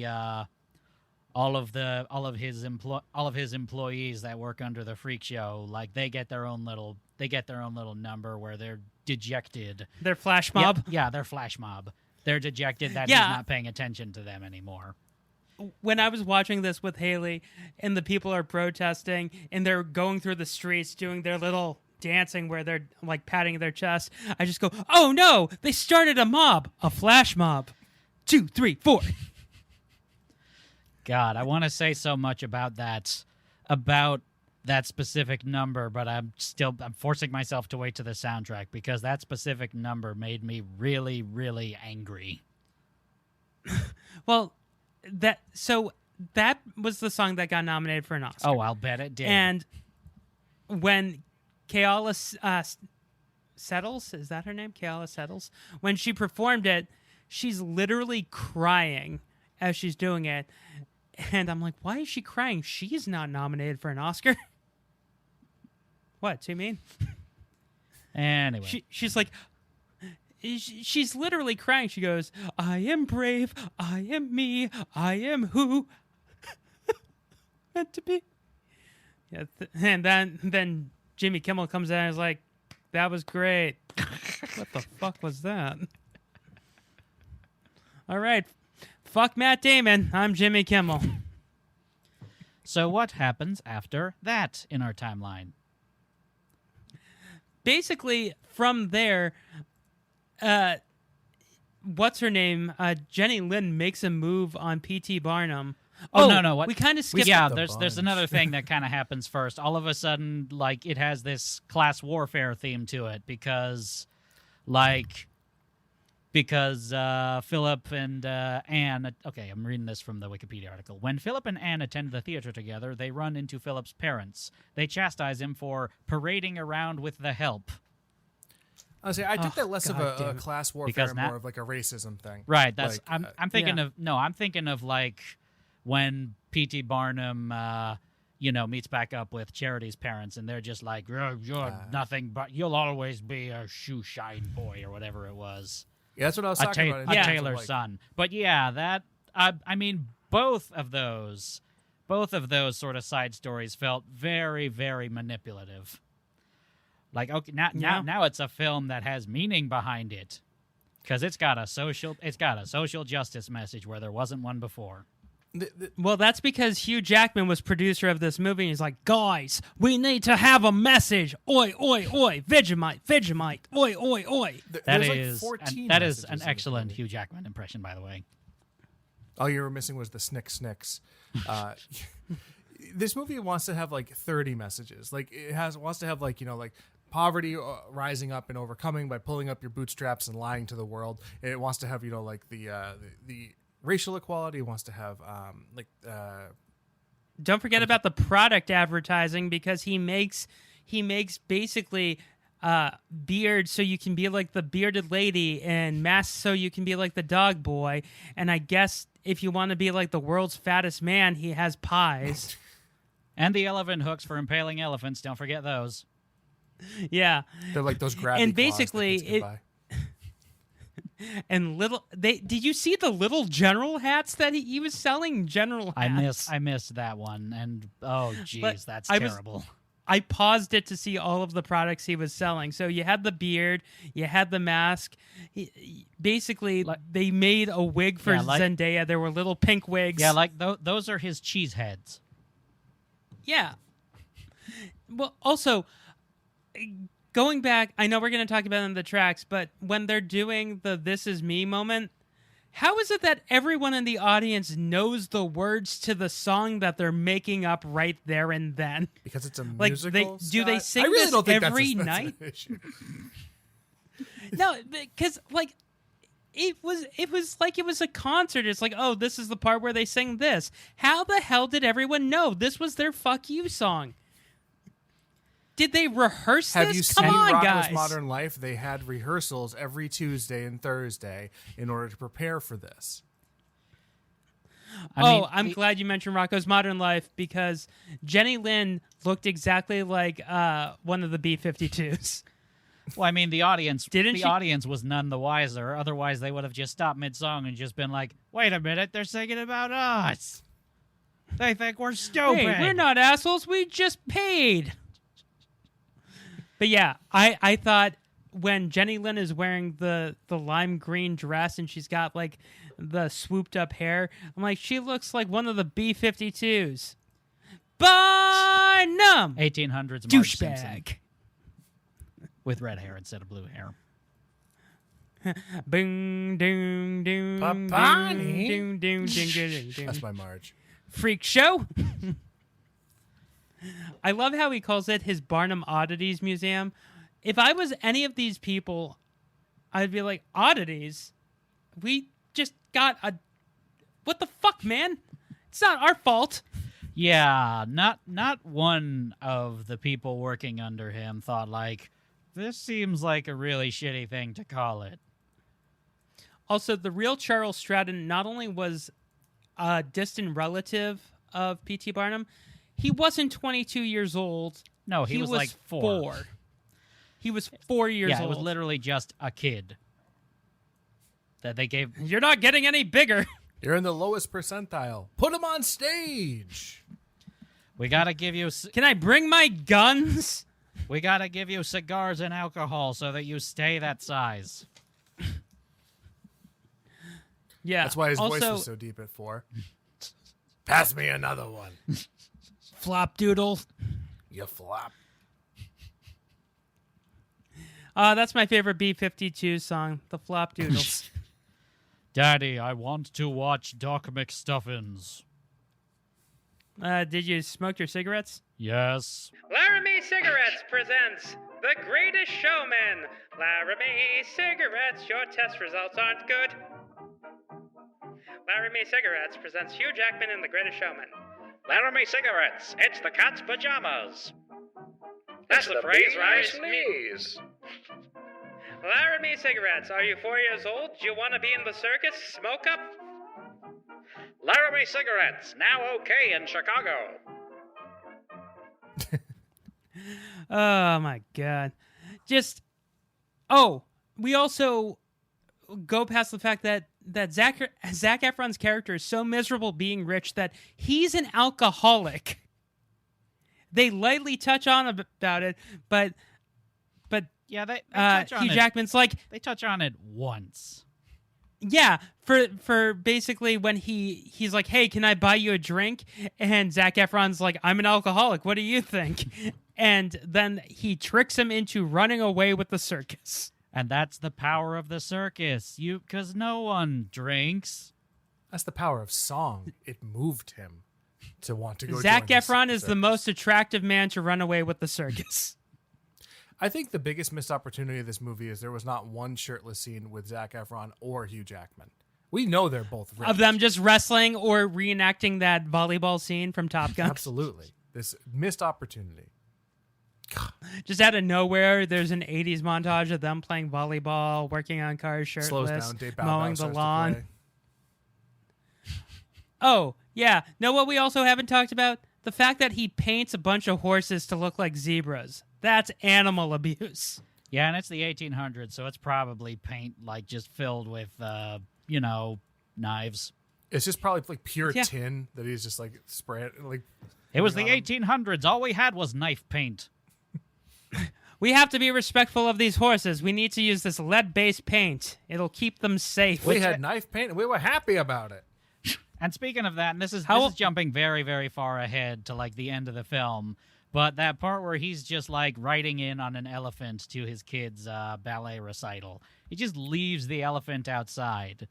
employees that work under the freak show, like they get their own little number where they're dejected. their flash mob. Yeah, they're flash mob. They're dejected that he's not paying attention to them anymore. When I was watching this with Haley and the people are protesting and they're going through the streets doing their little dancing where they're like patting their chest, I just go, oh no, they started a mob, a flash mob. 2, 3, 4. God, I want to say so much about that specific number, but I'm forcing myself to wait to the soundtrack because that specific number made me really, really angry. Well, that was the song that got nominated for an Oscar. Oh, I'll bet it did. And when Keala Settles, is that her name? Keala Settles? When she performed it, she's literally crying as she's doing it. And I'm like, why is she crying? She's not nominated for an Oscar. What, do you mean? Anyway. She's like, she's literally crying. She goes, I am brave. I am me. I am who meant to be. Yeah, and then Jimmy Kimmel comes out and is like, that was great. What the fuck was that? All right. Fuck Matt Damon. I'm Jimmy Kimmel. So what happens after that in our timeline? Basically, from there, what's her name? Jenny Lind makes a move on P.T. Barnum. No. What we kind of skipped. Yeah, the there's another bunch. thing that kind of happens first. All of a sudden, like it has this class warfare theme to it because Philip and Anne. Okay, I'm reading this from the Wikipedia article. When Philip and Anne attend the theater together, they run into Philip's parents. They chastise him for parading around with the help. I took that less of God damn a it. class warfare, Because more of like a racism thing. Right. That's Like, I'm thinking yeah. I'm thinking of like when P.T. Barnum meets back up with Charity's parents and they're just like, you're nothing but you'll always be a shoe shine boy or whatever it was. Yeah, that's what I was talking about. in A terms of, Taylor's like- son. But yeah, that I mean both of those sort of side stories felt very, very manipulative. Like, okay, now it's a film that has meaning behind it, because it's got a social justice message where there wasn't one before. Well, that's because Hugh Jackman was producer of this movie, and he's like, guys, we need to have a message. Oi, oi, oi, Vegemite, Vegemite, oi, oi, oi. That There's like is 14 an messages in this excellent movie. Hugh Jackman impression, by the way. All you were missing was the snicks. This movie wants to have like 30 messages. Like wants to have like poverty rising up and overcoming by pulling up your bootstraps and lying to the world. It wants to have like the racial equality. It wants to have Don't forget about the product advertising, because he makes basically beards so you can be like the bearded lady, and masks so you can be like the dog boy. And I guess if you want to be like the world's fattest man, he has pies. And the elephant hooks for impaling elephants. Don't forget those. Yeah. they're like those gravity And claws that basically kids can buy. And did you see the little general hats that he was selling? General hats. I missed that one, and oh geez, But that's I was- terrible. I paused it to see all of the products he was selling. So you had the beard, you had the mask. Basically, they made a wig for Zendaya. There were little pink wigs. Yeah, like those are his cheese heads. Yeah. Well, also, going back, I know we're going to talk about it in the tracks, but when they're doing the "This Is Me" moment, how is it that everyone in the audience knows the words to the song that they're making up right there and then? Because it's a Like, musical. do they Scott? sing I really this don't think every that's night? an issue. No, because like it was like it was a concert. It's like, oh, this is the part where they sing this. How the hell did everyone know this was their "Fuck You" song? Did they rehearse Have this? you Come seen on, Rocko's guys. Modern Life? They had rehearsals every Tuesday and Thursday in order to prepare for this. I'm glad you mentioned Rocko's Modern Life because Jenny Lynn looked exactly like one of the B-52s. Well, I mean, the audience Didn't audience was none the wiser. Otherwise, they would have just stopped mid-song and just been like, wait a minute, they're singing about us. They think we're stupid. Hey, we're not assholes. We just paid. But yeah, I thought when Jenny Lynn is wearing the lime green dress and she's got like the swooped up hair, I'm like, she looks like one of the B-52s. Barnum! 1800s Marge Simpson Douchebag. with red hair instead of blue hair. Bing, doom, doom, Papani. doom, doom, doom, doom, doom. That's my Marge. Freak show. I love how he calls it his Barnum Oddities Museum. If I was any of these people, I'd be like, oddities? We just got a... What the fuck, man? It's not our fault. Yeah, not one of the people working under him thought like, this seems like a really shitty thing to call it. Also, the real Charles Stratton not only was a distant relative of P.T. Barnum, he wasn't 22 years old. No, he was like 4. He was 4 years old. Yeah, it was literally just a kid that they gave. You're not getting any bigger. You're in the lowest percentile. Put him on stage. We gotta give you. Can I bring my guns? We gotta give you cigars and alcohol so that you stay that size. Yeah. That's why his voice also, was so deep at 4. Pass me another one. Flop doodle. You flop. That's my favorite B-52 song, the Flop Doodles. Daddy, I want to watch Doc McStuffins. Did you smoke your cigarettes? Yes. Laramie Cigarettes presents The Greatest Showman. Laramie Cigarettes, your test results aren't good. Laramie Cigarettes presents Hugh Jackman in The Greatest Showman. Laramie Cigarettes, it's the cat's pajamas. That's the phrase, right? Sneeze. Laramie Cigarettes, are you 4 years old? Do you want to be in the circus? Smoke up? Laramie Cigarettes, now okay in Chicago. Oh my god. Just we also go past the fact that Zac Efron's character is so miserable being rich that he's an alcoholic. They lightly touch on about it, but yeah, they touch on Hugh it. Jackman's like, They touch on it once. yeah, for basically when he's like, hey, can I buy you a drink? And Zac Efron's like, I'm an alcoholic. What do you think? And then he tricks him into running away with the circus. And that's the power of the circus. Because no one drinks. That's the power of song. It moved him to want to go. Zac join Efron the is the circus. most attractive man to run away with the circus. I think the biggest missed opportunity of this movie is there was not one shirtless scene with Zac Efron or Hugh Jackman. We know they're both rich. Of them just wrestling or reenacting that volleyball scene from Top Gun. Absolutely. This missed opportunity. Just out of nowhere, there's an 80s montage of them playing volleyball, working on cars shirtless, Slows down. Dave Bow mowing Bow the starts to lawn. play. Oh, yeah. Know what we also haven't talked about? The fact that he paints a bunch of horses to look like zebras. That's animal abuse. Yeah, and it's the 1800s, so it's probably paint like just filled with, knives. It's just probably like pure Yeah. tin that he's just like spraying. Like It was the 1800s. All we had was knife paint. We have to be respectful of these horses. We need to use this lead-based paint. It'll keep them safe. we had knife paint and we were happy about it. And speaking of that, and this is jumping very, very far ahead to like the end of the film, but that part where he's just like riding in on an elephant to his kid's ballet recital, he just leaves the elephant outside.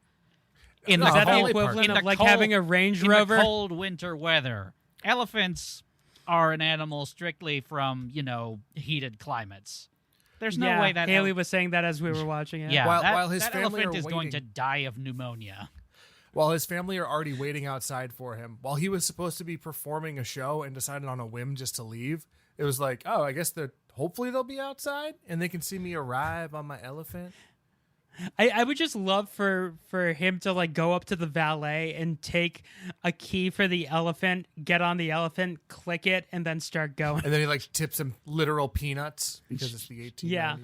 In No, Is the that the cold, equivalent in of the like cold- having a Range in Rover? the cold winter weather. Elephants are an animal strictly from, heated climates. There's no way that Haley was saying that as we were watching it. Yeah, While his that family elephant are is going waiting. to die of pneumonia. While his family are already waiting outside for him, while he was supposed to be performing a show and decided on a whim just to leave, it was like, oh, I guess hopefully they'll be outside and they can see me arrive on my elephant. I would just love for him to like go up to the valet and take a key for the elephant, get on the elephant, click it, and then start going. And then he like tips him literal peanuts because it's the 1890s. Yeah.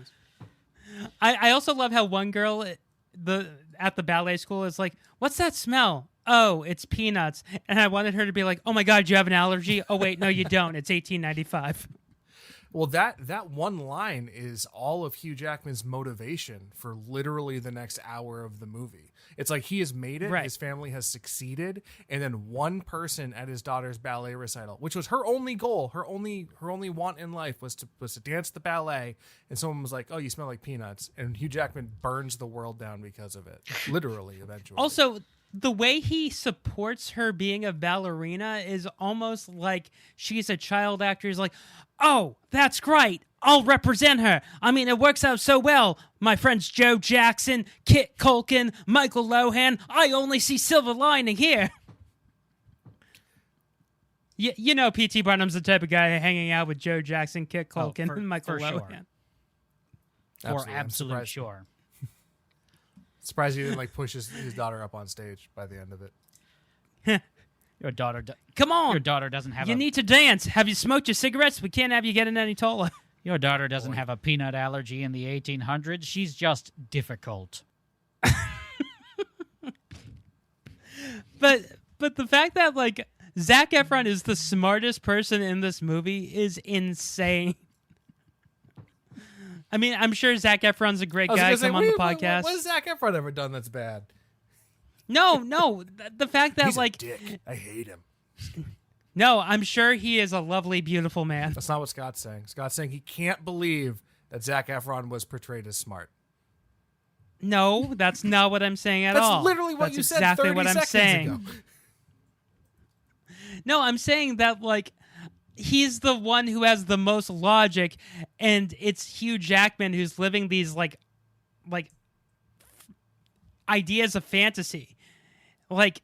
I also love how one girl at the ballet school is like, "What's that smell?" "Oh, it's peanuts." And I wanted her to be like, "Oh my God, you have an allergy?" "Oh wait, no, you don't. It's 1895. Well, that one line is all of Hugh Jackman's motivation for literally the next hour of the movie. It's like he has made it, Right. his family has succeeded, and then one person at his daughter's ballet recital, which was her only goal, her only want in life was to dance the ballet, and someone was like, "Oh, you smell like peanuts," and Hugh Jackman burns the world down because of it, literally, eventually. Also, the way he supports her being a ballerina is almost like she's a child actor. He's like, "Oh, that's great. I'll represent her. I mean, it works out so well. My friends Joe Jackson, Kit Culkin, Michael Lohan. I only see silver lining here." You know, P.T. Barnum's the type of guy hanging out with Joe Jackson, Kit Culkin, and Michael for Lohan. Sure. Absolutely. For I'm absolute surprised. sure. Surprised he didn't like push his daughter up on stage by the end of it. Your daughter. Come on. Your daughter doesn't have. You need to dance. Have you smoked your cigarettes? We can't have you getting any taller. Your daughter doesn't have a peanut allergy in the 1800s. She's just difficult. But the fact that like Zac Efron is the smartest person in this movie is insane. I mean, I'm sure Zac Efron's a great guy. Come on the podcast. What has Zac Efron ever done that's bad? No. The fact that He's like a dick. I hate him. no, I'm sure he is a lovely, beautiful man. That's not what Scott's saying. Scott's saying he can't believe that Zac Efron was portrayed as smart. No, that's not what I'm saying at That's all. literally what That's you said exactly 30 what I'm seconds saying. ago. No, I'm saying that like he's the one who has the most logic, and it's Hugh Jackman who's living these like ideas of fantasy. Like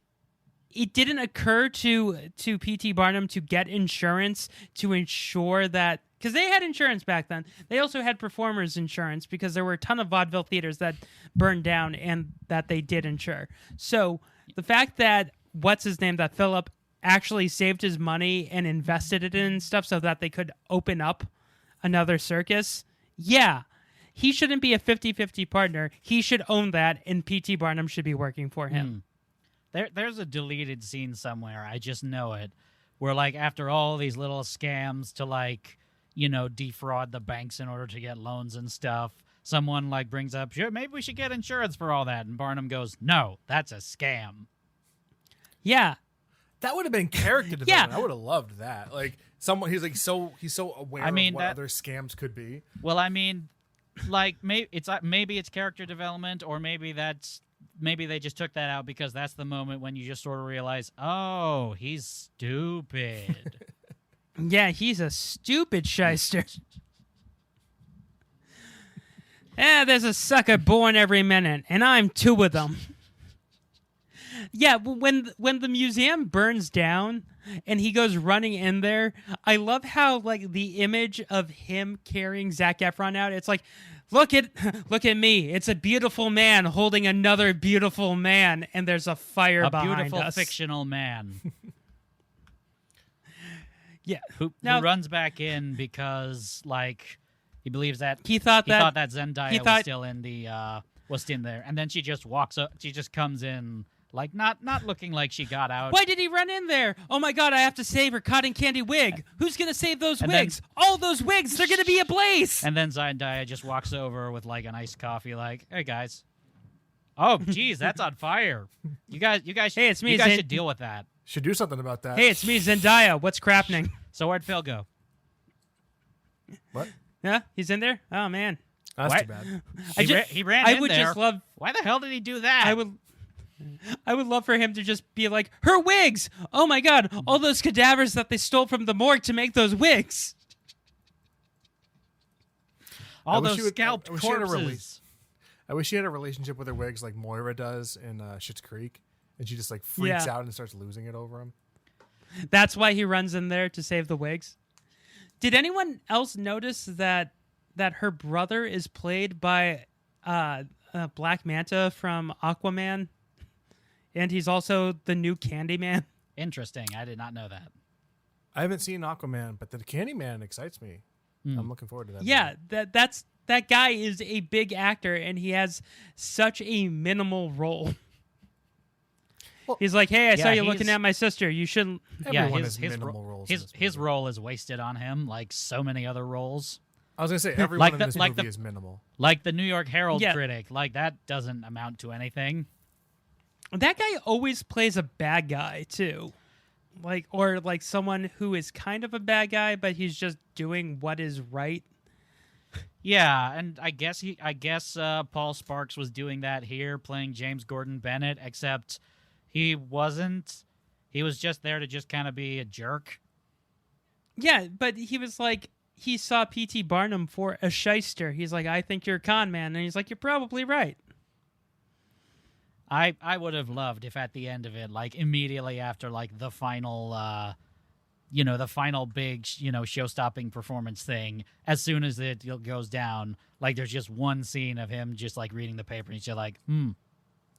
it didn't occur to P.T. Barnum to get insurance to ensure that, because they had insurance back then. They also had performers insurance because there were a ton of vaudeville theaters that burned down and that they did insure. So the fact that that Philip actually saved his money and invested it in stuff so that they could open up another circus, yeah, he shouldn't be a 50-50 partner. He should own that, and P.T. Barnum should be working for him. There's a deleted scene somewhere. I just know it. Where like after all these little scams to like, defraud the banks in order to get loans and stuff, someone like brings up, "Sure, maybe we should get insurance for all that." And Barnum goes, "No, that's a scam." Yeah. That would have been character Yeah. development. I would have loved that. Like someone, he's so aware of what other scams could be. Well, I mean, like maybe it's character development, or maybe they just took that out because that's the moment when you just sort of realize, oh, he's stupid. Yeah, he's a stupid shyster. There's a sucker born every minute, and I'm two of them. Yeah, when the museum burns down and he goes running in there, I love how like the image of him carrying Zac Efron out. It's like, look at me. It's a beautiful man holding another beautiful man, and there's a fire behind us. A beautiful fictional man. Yeah, who runs back in because like he believes that he thought that Zendaya was still in the was in there, and then she just walks up. She just comes in. Like, not looking like she got out. Why did he run in there? Oh, my God, I have to save her cotton candy wig. Who's going to save those wigs? All those wigs, they're going to be ablaze. And then Zendaya just walks over with, like, an iced coffee, like, "Hey, guys. Oh, geez, that's on fire. You guys, hey, it's me, you guys should deal with that. Should do something about that. Hey, it's me, Zendaya. What's crappening?" So where'd Phil go? What? Yeah, he's in there? Oh, man. That's too bad. He ran in there. Just love... Why the hell did he do that? I would love for him to just be like, her wigs! Oh my god, all those cadavers that they stole from the morgue to make those wigs! All those scalped I wish she had a corpses. I wish she had a relationship with her wigs like Moira does in Schitt's Creek, and she just like freaks out and starts losing it over him. That's why he runs in there to save the wigs. Did anyone else notice that her brother is played by Black Manta from Aquaman? And he's also the new Candyman? Interesting. I did not know that. I haven't seen Aquaman, but the Candyman excites me. I'm looking forward to that. Yeah, that guy is a big actor, and he has such a minimal role. Well, he's like, hey, I saw you looking at my sister. You shouldn't. Everyone has minimal roles. His role is wasted on him, like so many other roles. I was gonna say everyone in this movie is minimal. Like the New York Herald critic, like that doesn't amount to anything. That guy always plays a bad guy too, or someone who is kind of a bad guy, but he's just doing what is right. Yeah, and I guess Paul Sparks was doing that here, playing James Gordon Bennett, except he wasn't. He was just there to just kind of be a jerk. Yeah, but he was like, he saw P.T. Barnum for a shyster. He's like, I think you're a con man. And he's like, you're probably right. I would have loved if at the end of it, like immediately after like the final, the final big, show-stopping performance thing, as soon as it goes down, like there's just one scene of him just like reading the paper and he's just like,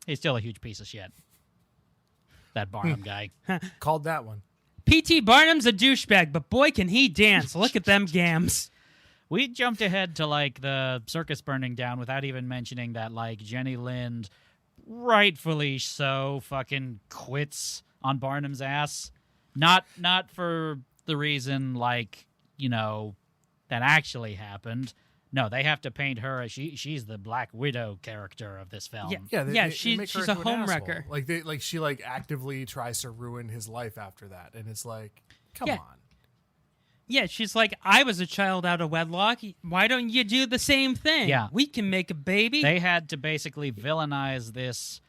he's still a huge piece of shit. That Barnum guy. Called that one. P.T. Barnum's a douchebag, but boy, can he dance. Look at them gams. We jumped ahead to like the circus burning down without even mentioning that like Jenny Lind, rightfully so, fucking quits on Barnum's ass. Not for the reason like, that actually happened. No, they have to paint her as she's the Black Widow character of this film. She's a homewrecker. Like she actively tries to ruin his life after that, and it's like, come on. Yeah, she's like, I was a child out of wedlock. Why don't you do the same thing? Yeah, we can make a baby. They had to basically villainize this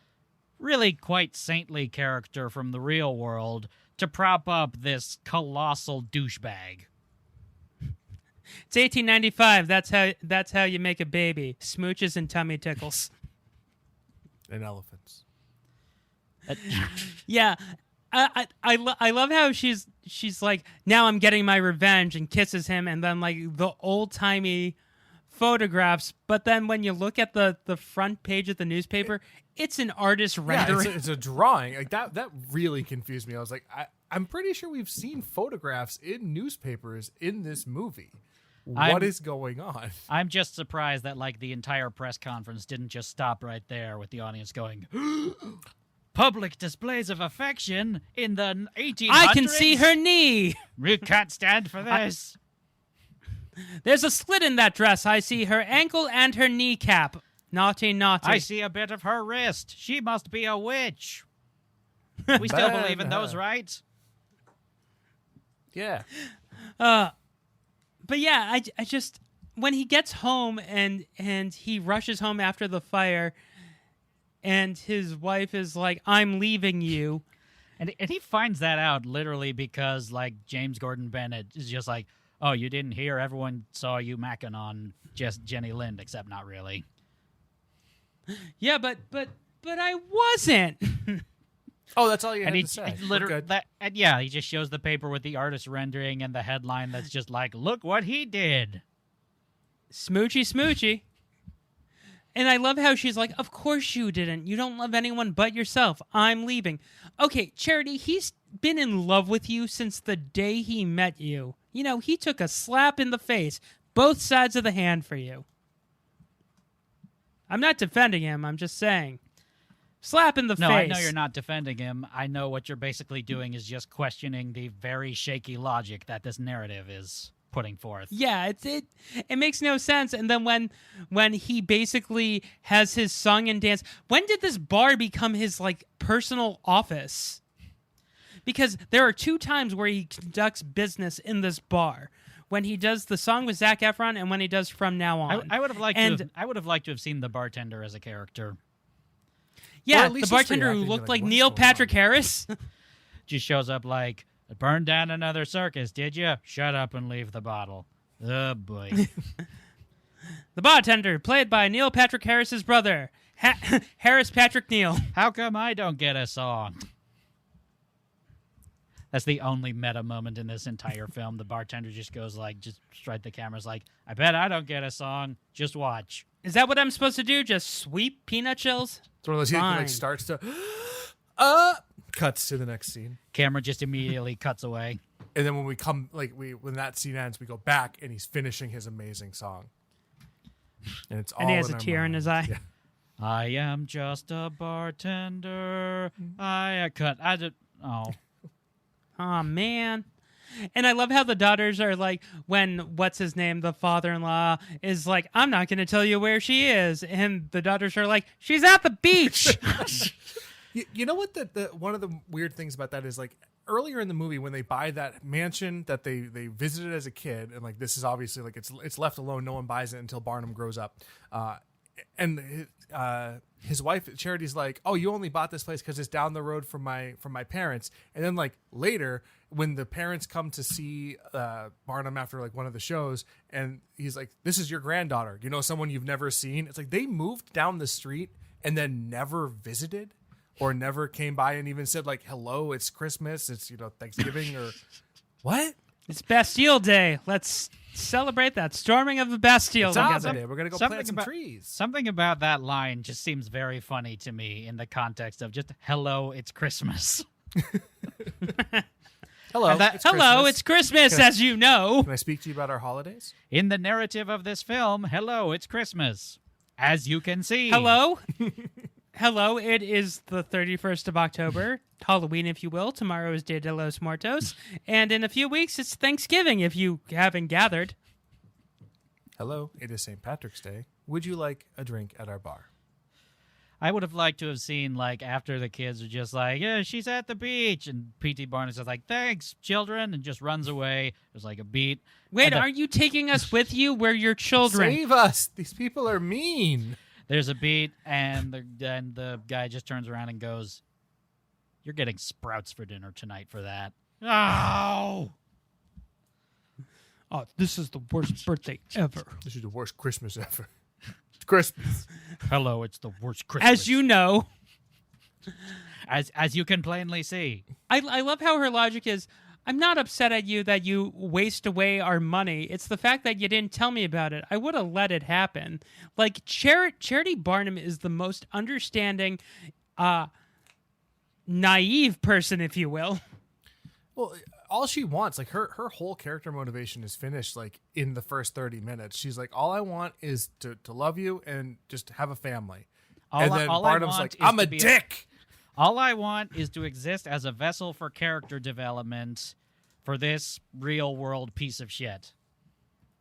really quite saintly character from the real world to prop up this colossal douchebag. It's 1895. That's how you make a baby. Smooches and tummy tickles. And elephants. Yeah. I love how she's like, now I'm getting my revenge, and kisses him, and then like the old-timey photographs, but then when you look at the front page of the newspaper, it's an artist rendering. It's a drawing. Like that really confused me. I was like, I'm pretty sure we've seen photographs in newspapers in this movie. What is going on? I'm just surprised that like the entire press conference didn't just stop right there with the audience going, public displays of affection in the 1800s? I can see her knee. We can't stand for this. There's a slit in that dress. I see her ankle and her kneecap. Naughty, naughty. I see a bit of her wrist. She must be a witch. We still believe in those, right? Yeah. But yeah, I just, when he gets home and he rushes home after the fire, and his wife is like, I'm leaving you. And he finds that out literally because like James Gordon Bennett is just like, oh, you didn't hear? Everyone saw you macking on just Jenny Lind, except not really. Yeah, but I wasn't. Oh, that's all you had to say. He just shows the paper with the artist rendering and the headline that's just like, look what he did. Smoochy, smoochy. And I love how she's like, of course you didn't. You don't love anyone but yourself. I'm leaving. Okay, Charity, he's been in love with you since the day he met you. He took a slap in the face, both sides of the hand for you. I'm not defending him. I'm just saying. Slap in the face. No, I know you're not defending him. I know what you're basically doing is just questioning the very shaky logic that this narrative is putting forth. Yeah, it makes no sense. And then when he basically has his song and dance, when did this bar become his like personal office? Because there are 2 times where he conducts business in this bar. When he does the song with Zac Efron and when he does From Now On. I would have liked to have seen the bartender as a character. Yeah, at the least he's bartender pretty who active. looked You're like what is Neil going Patrick on? Harris. Just shows up like, burned down another circus, did you? Shut up and leave the bottle. Oh, boy. The bartender, played by Neil Patrick Harris's brother, Harris Patrick Neil. How come I don't get a song? That's the only meta moment in this entire film. The bartender just goes like, just straight the camera's like, I bet I don't get a song. Just watch. Is that what I'm supposed to do? Just sweep peanut shells? It's one of those he Fine. like starts to cuts to the next scene. Camera just immediately cuts away. And then when we come when that scene ends, we go back and he's finishing his amazing song. And it's all And he has in a our tear in his minds. eye. Yeah. I am just a bartender. I cut. I did. Oh. Oh, man. And I love how the daughters are like, when, what's his name, the father-in-law is like, I'm not going to tell you where she is. And the daughters are like, she's at the beach. You know what the one of the weird things about that is, like, earlier in the movie when they buy that mansion that they visited as a kid, and like this is obviously like it's left alone, no one buys it until Barnum grows up, and his wife Charity's like, oh, you only bought this place because it's down the road from my parents. And then like later when the parents come to see Barnum after like one of the shows, and he's like, this is your granddaughter, you know, someone you've never seen. It's like they moved down the street and then never visited or never came by and even said like, hello, it's Christmas, it's, you know, Thanksgiving or what? It's Bastille Day. Let's celebrate that storming of the Bastille It's together. awesome. We're gonna go plant some trees. Something about that line just seems very funny to me in the context of just, hello, it's Christmas. Hello, Hello, it's Christmas, as you know. Can I speak to you about our holidays? In the narrative of this film, hello, it's Christmas. As you can see. Hello? Hello, it is the 31st of October, Halloween, if you will. Tomorrow is Dia de los Muertos. And in a few weeks, it's Thanksgiving, if you haven't gathered. Hello, it is St. Patrick's Day. Would you like a drink at our bar? I would have liked to have seen, like, after the kids are just like, yeah, she's at the beach. And P.T. Barnum is like, thanks, children, and just runs away. There's like a beat. Wait, And are you taking us with you? We're your children. Save us! These people are mean. There's a beat, and the guy just turns around and goes, you're getting sprouts for dinner tonight for that. Oh! Oh, this is the worst birthday ever. This is the worst Christmas ever. It's Christmas. Hello, it's the worst Christmas. As you know. As you can plainly see. I love how her logic is, I'm not upset at you that you waste away our money. It's the fact that you didn't tell me about it. I would have let it happen. Like, Charity Barnum is the most understanding, naive person, if you will. Well, all she wants, like her whole character motivation is finished like in the first 30 minutes. She's like, all I want is to love you and just have a family. And then Barnum's like, I'm a dick. All I want is to exist as a vessel for character development for this real-world piece of shit.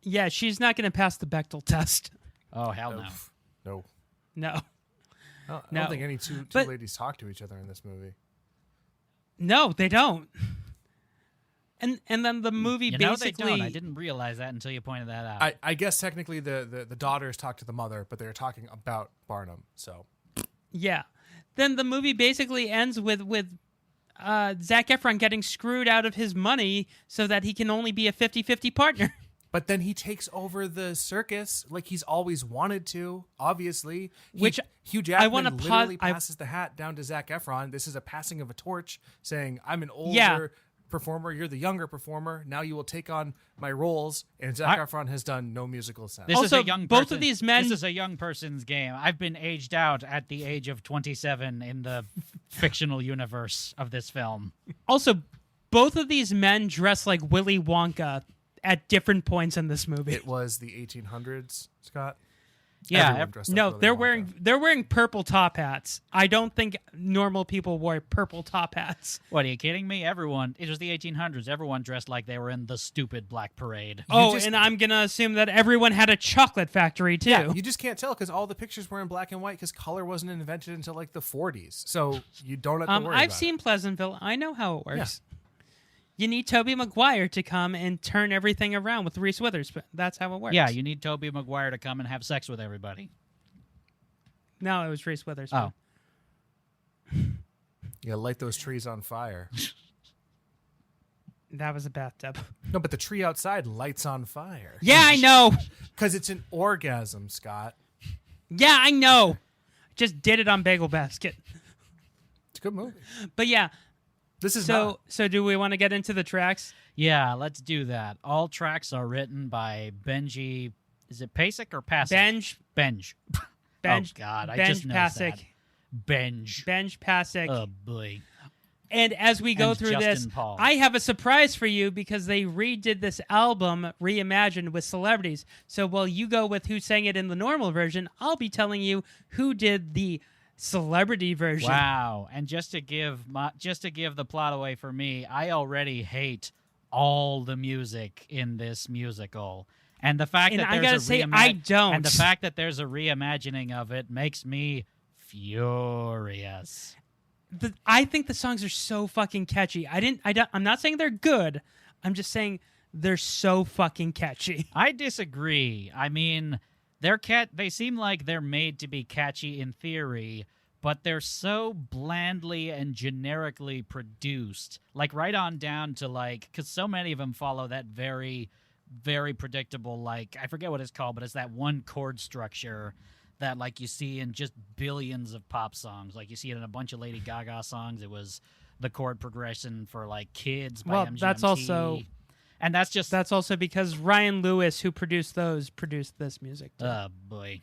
Yeah, she's not going to pass the Bechdel test. Oh, hell no. No. No. I No. don't think any two But- ladies talk to each other in this movie. No, they don't. And then the movie You know they basically... don't. I didn't realize that until you pointed that out. I guess technically the daughters talk to the mother, but they're talking about Barnum, so... Yeah. Then the movie basically ends with Zac Efron getting screwed out of his money so that he can only be a 50-50 partner. But then he takes over the circus like he's always wanted to, obviously. Which Hugh Jackman I wanna literally passes the hat down to Zac Efron. This is a passing of a torch saying, I'm an older Yeah. performer, you're the younger performer. Now you will take on my roles. And Zac Efron has done no musical sense. This Also, is a young both person, of these men- This is a young person's game. I've been aged out at the age of 27 in the fictional universe of this film. Also, both of these men dress like Willy Wonka at different points in this movie. It was the 1800s, Scott. Yeah, Everyone dressed like No, Willy Wonka. they're wearing purple top hats. I don't think normal people wore purple top hats. What, are you kidding me? Everyone, it was the 1800s. Everyone dressed like they were in the stupid Black Parade. And I'm going to assume that everyone had a chocolate factory, too. Yeah, you just can't tell because all the pictures were in black and white because color wasn't invented until like the 40s. So you don't have to worry I've about seen Pleasantville. I know how it works. You need Tobey Maguire to come and turn everything around with Reese Witherspoon. That's how it works. Yeah, you need Tobey Maguire to come and have sex with everybody. No, it was Reese Witherspoon. Yeah, light those trees on fire. That was a bathtub. No, but the tree outside lights on fire. Yeah, I know. Because it's an orgasm, Scott. Yeah, I know. Just did it on Bagel Basket. It's a good movie. But yeah. This is so do we want to get into the tracks? Yeah, let's do that. All tracks are written by Benji. Is it Pasek or Pasek? Benj. Oh, God. I just know that. Benj Pasek. Oh, boy. And as we go through Justin this, Paul. I have a surprise for you because they redid this album, reimagined with celebrities. So while you go with who sang it in the normal version, I'll be telling you who did the celebrity version. Wow. And just to give the plot away for me, I already hate all the music in this musical. And the fact that there's And the fact that there's a reimagining of it makes me furious. I think the songs are so fucking catchy. I'm not saying they're good. I'm just saying they're so fucking catchy. I disagree. I mean, they seem like they're made to be catchy in theory, but they're so blandly and generically produced. Like right on down to because so many of them follow that very, very predictable, I forget what it's called, but it's that one chord structure that you see in just billions of pop songs. Like you see it in a bunch of Lady Gaga songs. It was the chord progression for Kids by MGMT. That's also because Ryan Lewis, who produced this music too. Oh boy.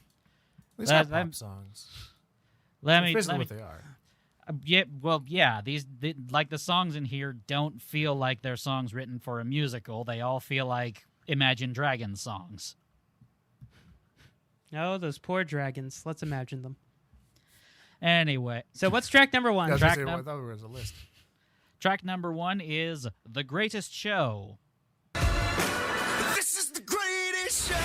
These are pop songs. Let me what they are. The songs in here don't feel like they're songs written for a musical. They all feel like Imagine Dragons songs. Oh, those poor dragons. Let's imagine them. Anyway. So what's track number one? I thought it was a list. Track number one is The Greatest Show. This is the greatest show.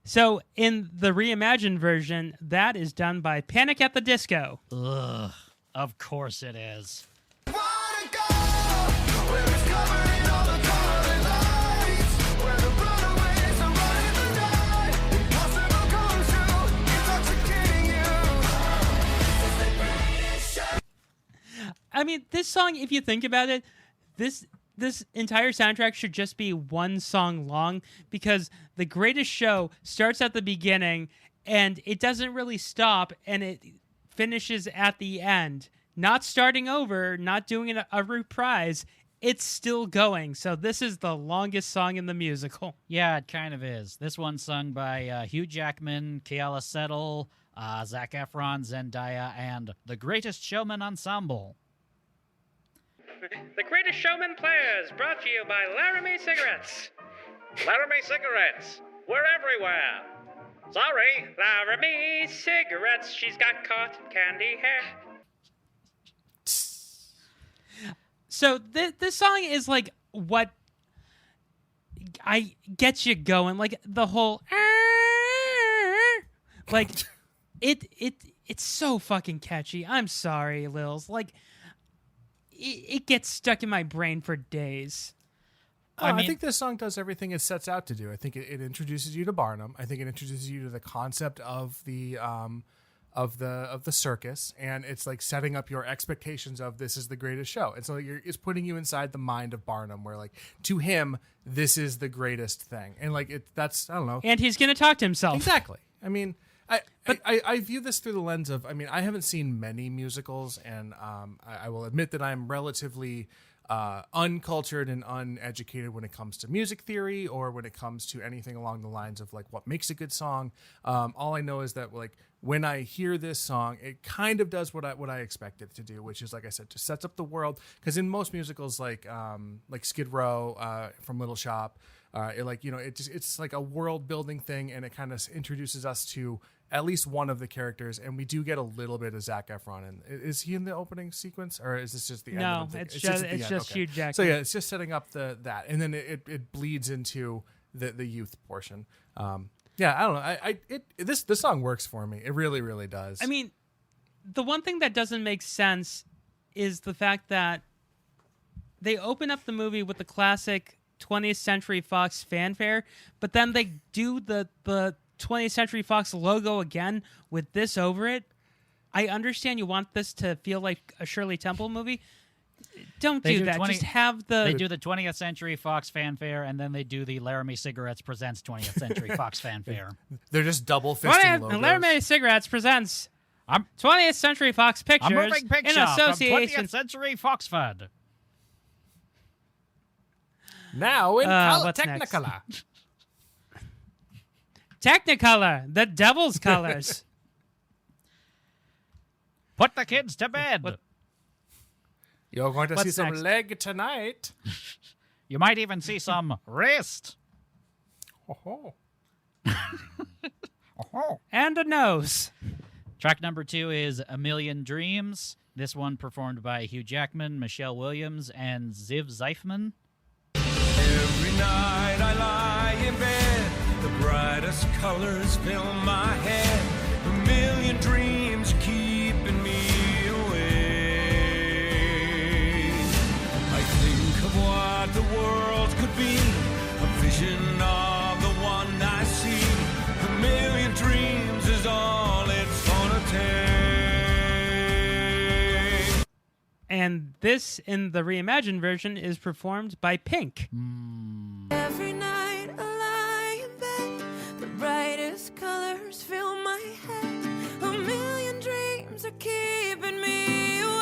So in the reimagined version, that is done by Panic at the Disco. Ugh, of course it is. I mean, this song, if you think about it, this entire soundtrack should just be one song long because The Greatest Show starts at the beginning and it doesn't really stop and it finishes at the end. Not starting over, not doing a reprise. It's still going. So this is the longest song in the musical. Yeah, it kind of is. This one's sung by Hugh Jackman, Keala Settle, Zac Efron, Zendaya, and the Greatest Showman Ensemble. The Greatest Showman Players, brought to you by Laramie Cigarettes. Laramie Cigarettes, we're everywhere. Sorry. Laramie Cigarettes, she's got cotton candy hair. So this song is what I gets you going, the whole it's so fucking catchy. I'm sorry, Lilz. It gets stuck in my brain for days. I think this song does everything it sets out to do. I think it introduces you to Barnum. I think it introduces you to the concept of the circus, and it's setting up your expectations of this is the greatest show. And so it's putting you inside the mind of Barnum, where to him this is the greatest thing, and that's I don't know. And he's gonna talk to himself. Exactly. I mean. I view this through the lens of, I haven't seen many musicals, and I will admit that I'm relatively uncultured and uneducated when it comes to music theory or when it comes to anything along the lines of what makes a good song. All I know is that when I hear this song, it kind of does what I expect it to do, which is, like I said, just sets up the world. Because in most musicals, like Skid Row from Little Shop, it's like a world building thing, and it kind of introduces us to at least one of the characters, and we do get a little bit of Zac Efron. And is he in the opening sequence, or is this just the end? No, it's just Hugh Jackman. So yeah, it's just setting up that, and then it bleeds into the youth portion. Yeah, I don't know. This song works for me. It really, really does. I mean, the one thing that doesn't make sense is the fact that they open up the movie with the classic 20th Century Fox fanfare, but then they do the 20th Century Fox logo again with this over it. I understand you want this to feel like a Shirley Temple movie. Don't do that. Just have the... They do the 20th Century Fox fanfare, and then they do the Laramie Cigarettes Presents 20th Century Fox fanfare. They're just double fisting logos. Laramie Cigarettes presents 20th Century Fox Pictures a moving picture in association... from 20th Century Foxford. Now in color what's Technicolor. Technicolor, the devil's colors. Put the kids to bed. You're going to see some next? leg tonight. You might even see some wrist. Oh. And a nose. Track number 2 is A Million Dreams. This one performed by Hugh Jackman, Michelle Williams, and Ziv Zeifman. Every night I lie in bed, the brightest colors fill my head. A million dreams keeping me awake. I think of what the world could be, a vision of the one I see. A million dreams is all it's gonna take. And this, in the reimagined version, is performed by Pink. Every night I lie in bed, the brightest colors fill my head. A million dreams are keeping me awake.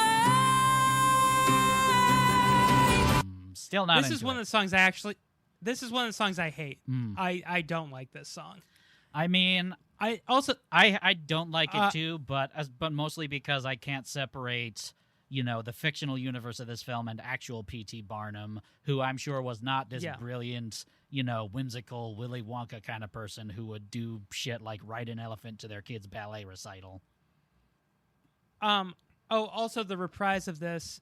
Still not This is one of the songs I actually... This is one of the songs I hate. I don't like this song. I mean, I don't like it too, but mostly because I can't separate, the fictional universe of this film and actual P.T. Barnum, who I'm sure was not this brilliant, whimsical Willy Wonka kind of person who would do shit like ride an elephant to their kids' ballet recital. Also the reprise of this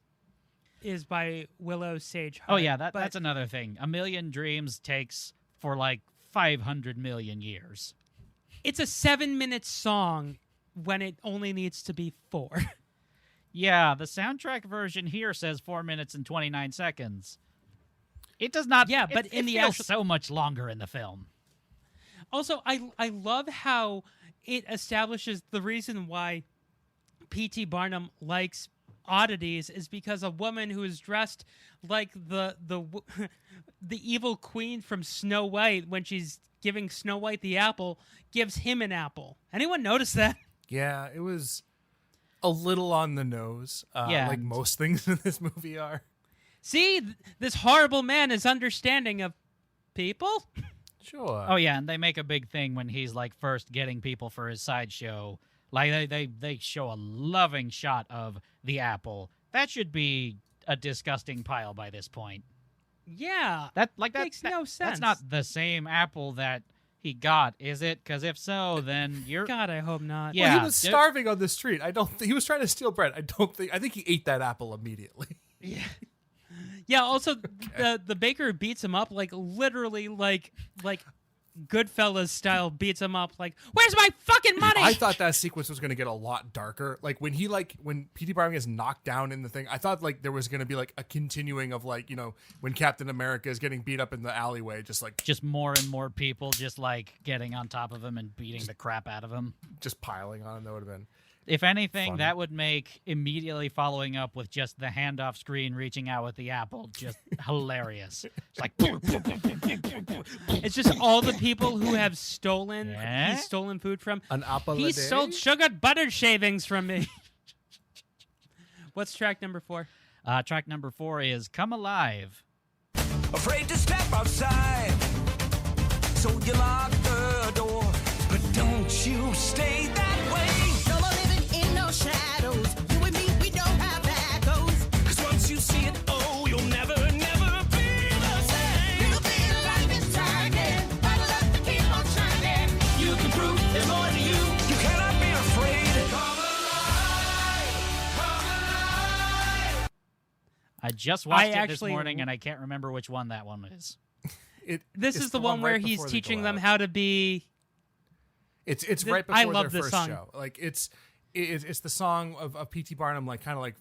is by Willow Sage Hart. Oh yeah, that's another thing. A Million Dreams takes for like 500 million years. It's a 7-minute song when it only needs to be 4. Yeah, the soundtrack version here says 4 minutes and 29 seconds. It does not. Yeah, but it feels so much longer in the film. Also, I love how it establishes the reason why P.T. Barnum likes oddities is because a woman who is dressed like the evil queen from Snow White, when she's giving Snow White the apple, gives him an apple. Anyone notice that? Yeah, it was a little on the nose, like most things in this movie are. See, this horrible man is understanding of people. Sure. Oh yeah, and they make a big thing when he's like first getting people for his sideshow. Like they show a loving shot of the apple. That should be a disgusting pile by this point. Yeah, that makes no sense. That's not the same apple that he got, is it? Because if so, then you're... God, I hope not. Yeah, well, he was starving on the street. I don't think he was trying to steal bread. I think he ate that apple immediately. Yeah. Yeah, also the baker beats him up literally like Goodfellas style, beats him up like, where's my fucking money? I thought that sequence was going to get a lot darker. Like when P.T. Barnum gets knocked down in the thing, I thought there was going to be a continuing of when Captain America is getting beat up in the alleyway, just more and more people just getting on top of him and beating the crap out of him, just piling on him. That would have been. If anything, funny. That would make immediately following up with just the handoff screen reaching out with the apple just hilarious. It's like it's just all the people who have stolen he's stolen food from. An apple He sold sugared butter shavings from me. What's track number 4? Track number 4 is Come Alive. Afraid to step outside, so you lock the door, but don't you stay that way. No more living in no shadows. You and me, we don't have echoes. 'Cause once you see it, oh, you'll never be the same. You'll feel like it's shining, bottle up to keep on shining. You can prove there's more to you. You cannot be afraid. Come alive, come alive. I just watched it this morning, and I can't remember which one that one is. This is the one where he's teaching them how to be. It's right before their first show. Like it's the song of P.T. Barnum, like kind of like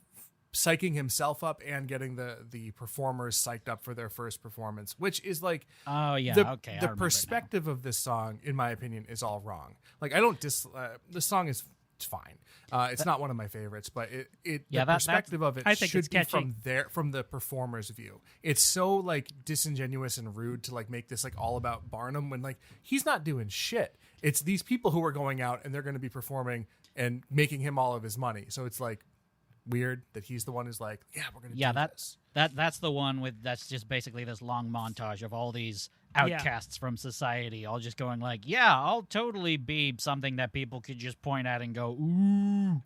psyching himself up and getting the performers psyched up for their first performance, which is like, the perspective of this song, in my opinion, is all wrong. Like I don't the song is fine. It's not one of my favorites, but the perspective of it should be from the performer's view. It's so like disingenuous and rude to like make this like all about Barnum when like he's not doing shit. It's these people who are going out and they're going to be performing and making him all of his money. So it's like weird that he's the one who's like, yeah, we're going to do this. That's the one that's just basically this long montage of all these outcasts from society all just going like, yeah, I'll totally be something that people could just point at and go, ooh.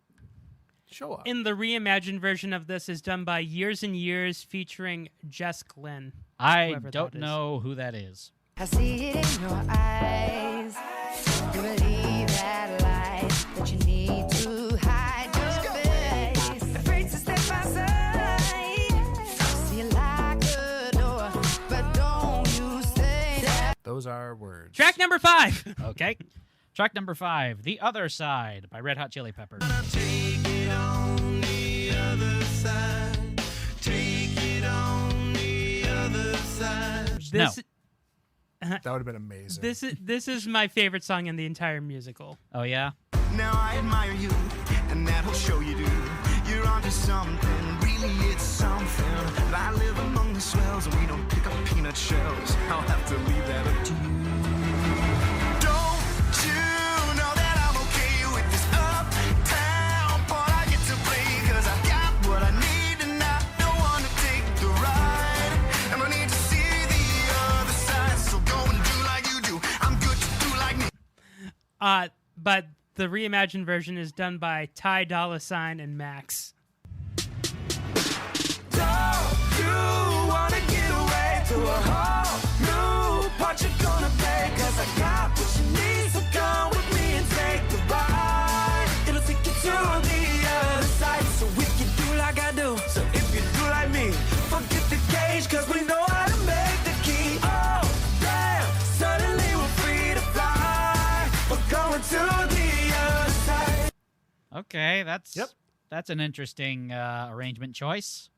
Show up. In the reimagined version of this is done by Years and Years featuring Jess Glynn. I don't know who that is. I see it in your eyes. You believe that lie that you need to hide your face. Afraid to step outside. See you like a door, but don't you stay there. Those are words. Track number 5. Okay. Track number 5, The Other Side by Red Hot Chili Peppers. Take it on the other side. Take it on the other side. That would have been amazing. This is my favorite song in the entire musical. Oh, yeah? Now I admire you, and that'll show you do. You're onto something, really it's something. I live among the swells, and we don't pick up peanut shells. I'll have to leave that up to you. Don't you know that I'm okay with this uptown part I get to play? 'Cause I got what I need, and I don't want to take the ride. And I need to see the other side, so go and do like you do. I'm good to do like me. But the reimagined version is done by Ty Dolla $ign and Max. Don't you wanna get away to a whole new part you're gonna play? 'Cause I got what you need, so come with me and take the ride. It'll take you to the other side, so we can do like I do. So if you do like me, forget the cage, 'cause we know how to make the key. Oh, damn, suddenly we're free to fly. We're going to the other side. Okay, that's an interesting arrangement choice.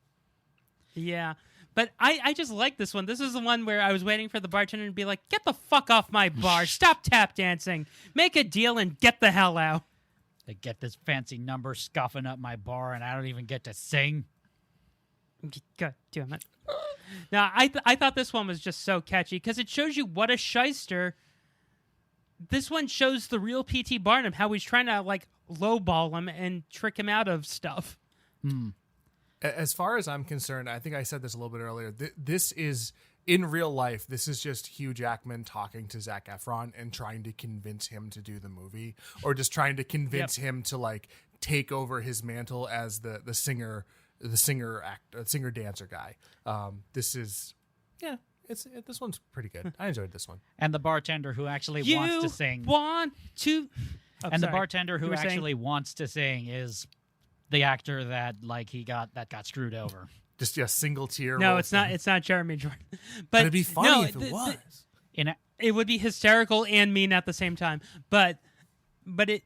Yeah, but I just like this one. This is the one where I was waiting for the bartender to be like, get the fuck off my bar. Stop tap dancing. Make a deal and get the hell out. They get this fancy number scoffing up my bar, and I don't even get to sing. God damn it. Now, I thought this one was just so catchy because it shows you what a shyster. This one shows the real P.T. Barnum, how he's trying to like lowball him and trick him out of stuff. As far as I'm concerned, I think I said this a little bit earlier. This is, in real life, this is just Hugh Jackman talking to Zac Efron and trying to convince him to do the movie, or just trying to convince him to like take over his mantle as the singer dancer guy. This is, this one's pretty good. I enjoyed this one. And the bartender who actually wants to sing. The bartender who actually wants to sing is the actor that got screwed over. Just a single tear. No, it's not. It's not Jeremy Jordan. But it'd be funny if it was. It would be hysterical and mean at the same time. But it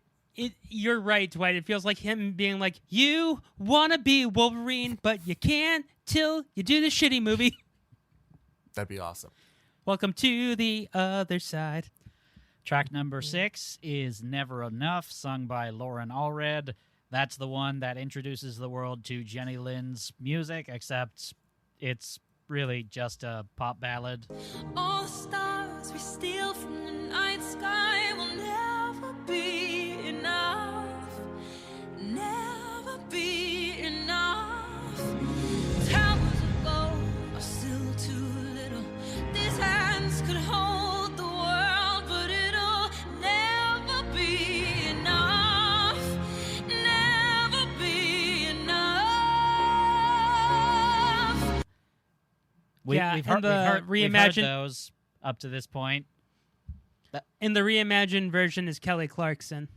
you're right, Dwight. It feels like him being like, you want to be Wolverine, but you can't till you do the shitty movie. That'd be awesome. Welcome to the other side. Track number 6 is Never Enough, sung by Lauren Allred. That's the one that introduces the world to Jenny Lin's music, except it's really just a pop ballad. All the stars we steal from the night sky will never be enough. Never be enough. Towers of gold are still too little. These hands could hold the world, but it'll never be enough. Never be enough. We've heard those up to this point. In the reimagined version is Kelly Clarkson.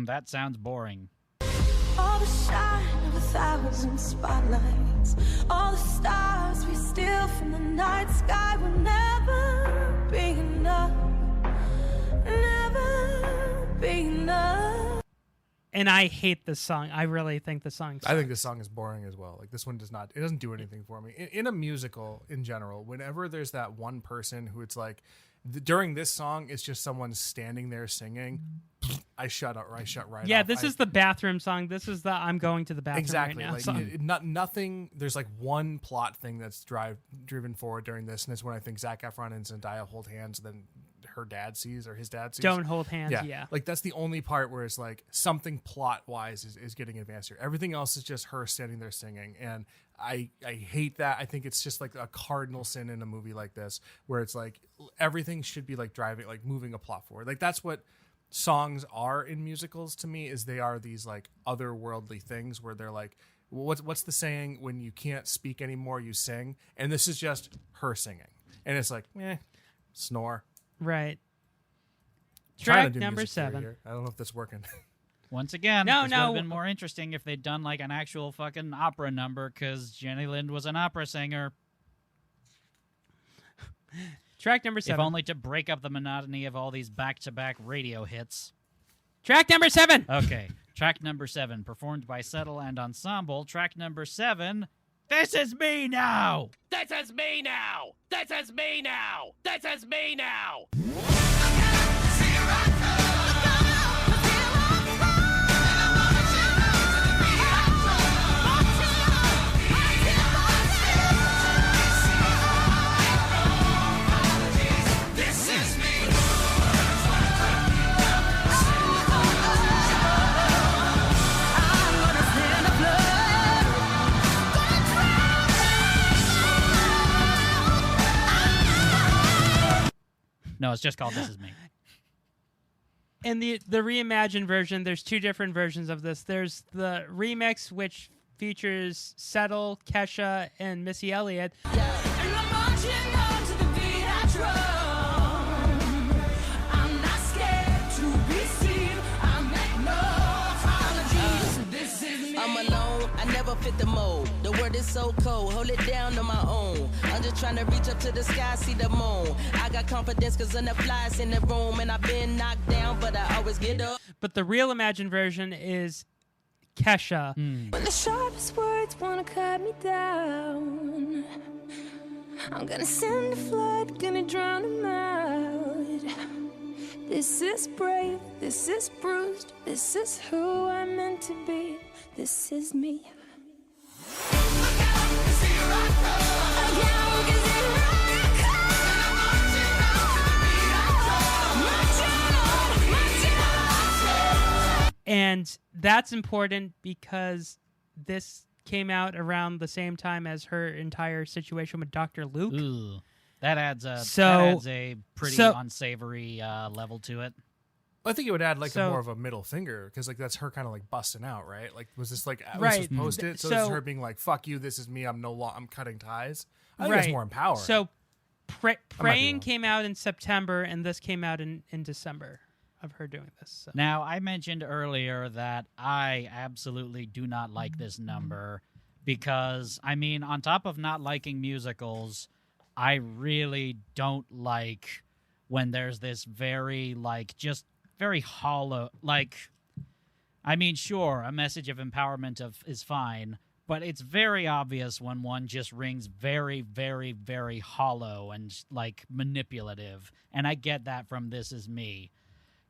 That sounds boring. All the shine of 1,000 spotlights, all the stars we steal from the night sky will never And I hate this song. I really think the song sucks. I think this song is boring as well. Like this one it doesn't do anything for me. In a musical in general, whenever there's that one person who it's like, during this song, it's just someone standing there singing, I shut right off. Yeah, this is the bathroom song. This is the I'm going to the bathroom exactly. right now Like song. nothing. There's like one plot thing that's driven forward during this, and it's when I think Zac Efron and Zendaya hold hands, and then his dad sees. Don't hold hands. Yeah. Like that's the only part where it's like something plot wise is getting advanced here. Everything else is just her standing there singing, and I hate that. I think it's just like a cardinal sin in a movie like this, where it's like everything should be like moving a plot forward. Like that's what songs are in musicals to me, is they are these like otherworldly things where they're like, what's the saying, when you can't speak anymore you sing, and this is just her singing, and it's like snore. Right. Track number 7. Here. I don't know if that's working. Once again, No, this no. would have been more interesting if they'd done like an actual fucking opera number, because Jenny Lind was an opera singer. Track number 7. If only to break up the monotony of all these back-to-back radio hits. Track number 7. Okay, track number 7, performed by Settle and Ensemble. Track number 7, This Is Me Now! This is me now! This is me now! This is me now! No, it's just called This Is Me. And the reimagined version, there's 2 different versions of this. There's the remix, which features Settle, Kesha, and Missy Elliott. I'm alone, I never fit the mold. The word is so cold, hold it down on my own. I'm just trying to reach up to the sky, see the moon. I got confidence cause I'm the flies in the room, and I've been knocked down, but I always get up. But the real imagined version is Kesha. When the sharpest words wanna cut me down, I'm gonna send a flood, gonna drown them out. This is brave, this is bruised, this is who I'm meant to be. This is me. And that's important because this came out around the same time as her entire situation with Dr. Luke. Ooh, that adds a pretty unsavory level to it. I think it would add like more of a middle finger, because like that's her kind of like busting out, right? Like was this like right. post it? So this is her being like, "Fuck you, this is me. I'm cutting ties." I think right. it's more empowering. So Praying came out in September, and this came out in December of her doing this. So. Now, I mentioned earlier that I absolutely do not like this number because, I mean, on top of not liking musicals, I really don't like when there's this very, like, just very hollow, like, I mean, sure, a message of empowerment is fine, but it's very obvious when one just rings very, very, very hollow and, like, manipulative. And I get that from This Is Me.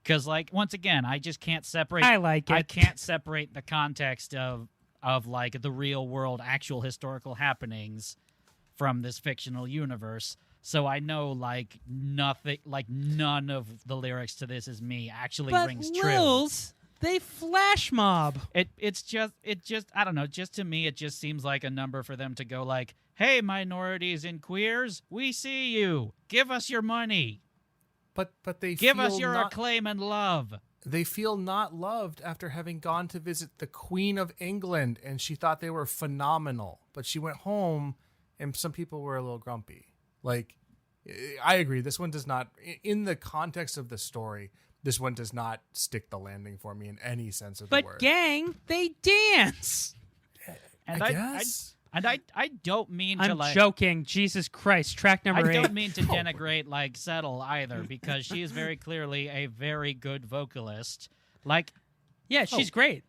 Because, like, once again, I just can't separate... I like it. I can't separate the context of like, the real world, actual historical happenings from this fictional universe. So I know, like, nothing... Like, none of the lyrics to This Is Me actually rings true. Lilz, they flash mob. It just I don't know, just to me it just seems like a number for them to go like, "Hey, minorities and queers, we see you. Give us your money. But they give feel us your not, acclaim and love." They feel not loved after having gone to visit the Queen of England, and she thought they were phenomenal. But she went home, and some people were a little grumpy. Like, I agree. This one does not, in the context of the story, this one does not stick the landing for me in any sense of the word. But gang, they dance. And I guess. I don't mean to I'm like... joking. Jesus Christ. Track number 8. I don't mean to denigrate, like, Settle either, because she is very clearly a very good vocalist. Like, Yeah, she's great.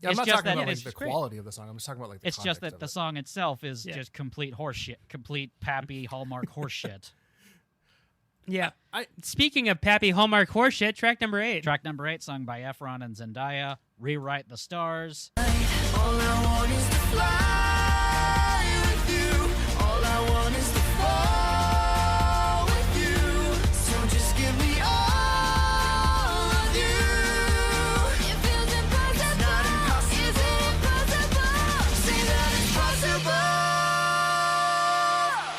Yeah, I'm It's not just talking that about like it's the great. quality of the song. I'm just talking about like the It's just context that of the it. song itself is just complete horseshit, complete Pappy Hallmark horseshit. Yeah. Speaking of Pappy Hallmark horseshit, track number 8. Track number 8, sung by Efron and Zendaya, "Rewrite the Stars." All I want is to fly with you. All I want is to fall with you. So just give me all of you. It feels impossible. It's not impossible. Is it impossible? Say that it's possible.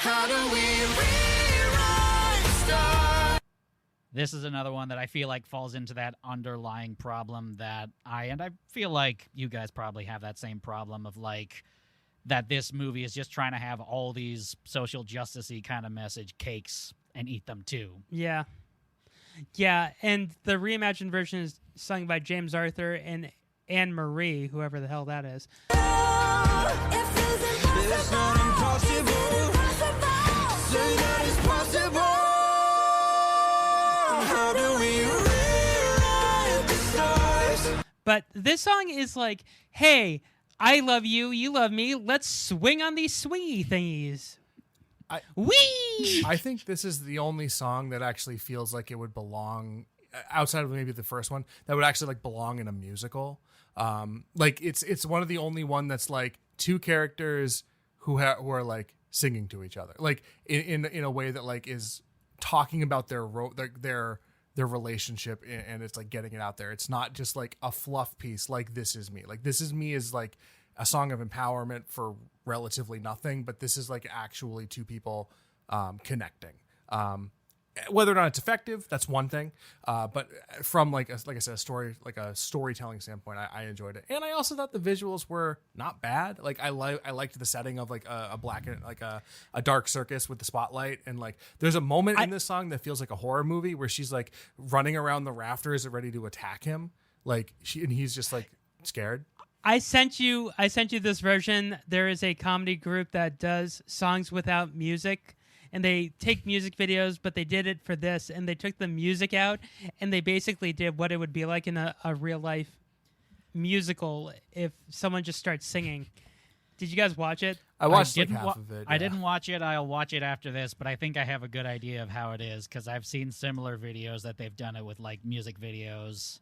How do we rewrite the stars? This is another one that I feel like falls into that underlying problem that I feel like you guys probably have that same problem of like that this movie is just trying to have all these social justice-y kind of message cakes and eat them too. Yeah. Yeah, and the reimagined version is sung by James Arthur and Anne Marie, whoever the hell that is. It's not impossible. Say that it's possible. How do we rewrite the stars? But this song is like, hey, I love you, you love me, let's swing on these swingy thingies. Whee! I think this is the only song that actually feels like it would belong, outside of maybe the first one, that would actually like belong in a musical. Like it's one of the only one that's like two characters who are like singing to each other, like in a way that like is talking about their relationship, and it's like getting it out there. It's not just like a fluff piece like This Is Me. Like This Is Me is like a song of empowerment for relatively nothing, but this is like actually two people connecting. Whether or not it's effective, that's one thing. But from like I said, a storytelling standpoint, I enjoyed it, and I also thought the visuals were not bad. Like I liked the setting of like a black and like a dark circus with the spotlight, and like there's a moment in this song that feels like a horror movie where she's like running around the rafters ready to attack him, like he's just like scared. I sent you this version. There is a comedy group that does songs without music. And they take music videos, but they did it for this, and they took the music out, and they basically did what it would be like in a real-life musical if someone just starts singing. Did you guys watch it? I watched like half of it. I didn't watch it. I'll watch it after this, but I think I have a good idea of how it is because I've seen similar videos that they've done it with like music videos.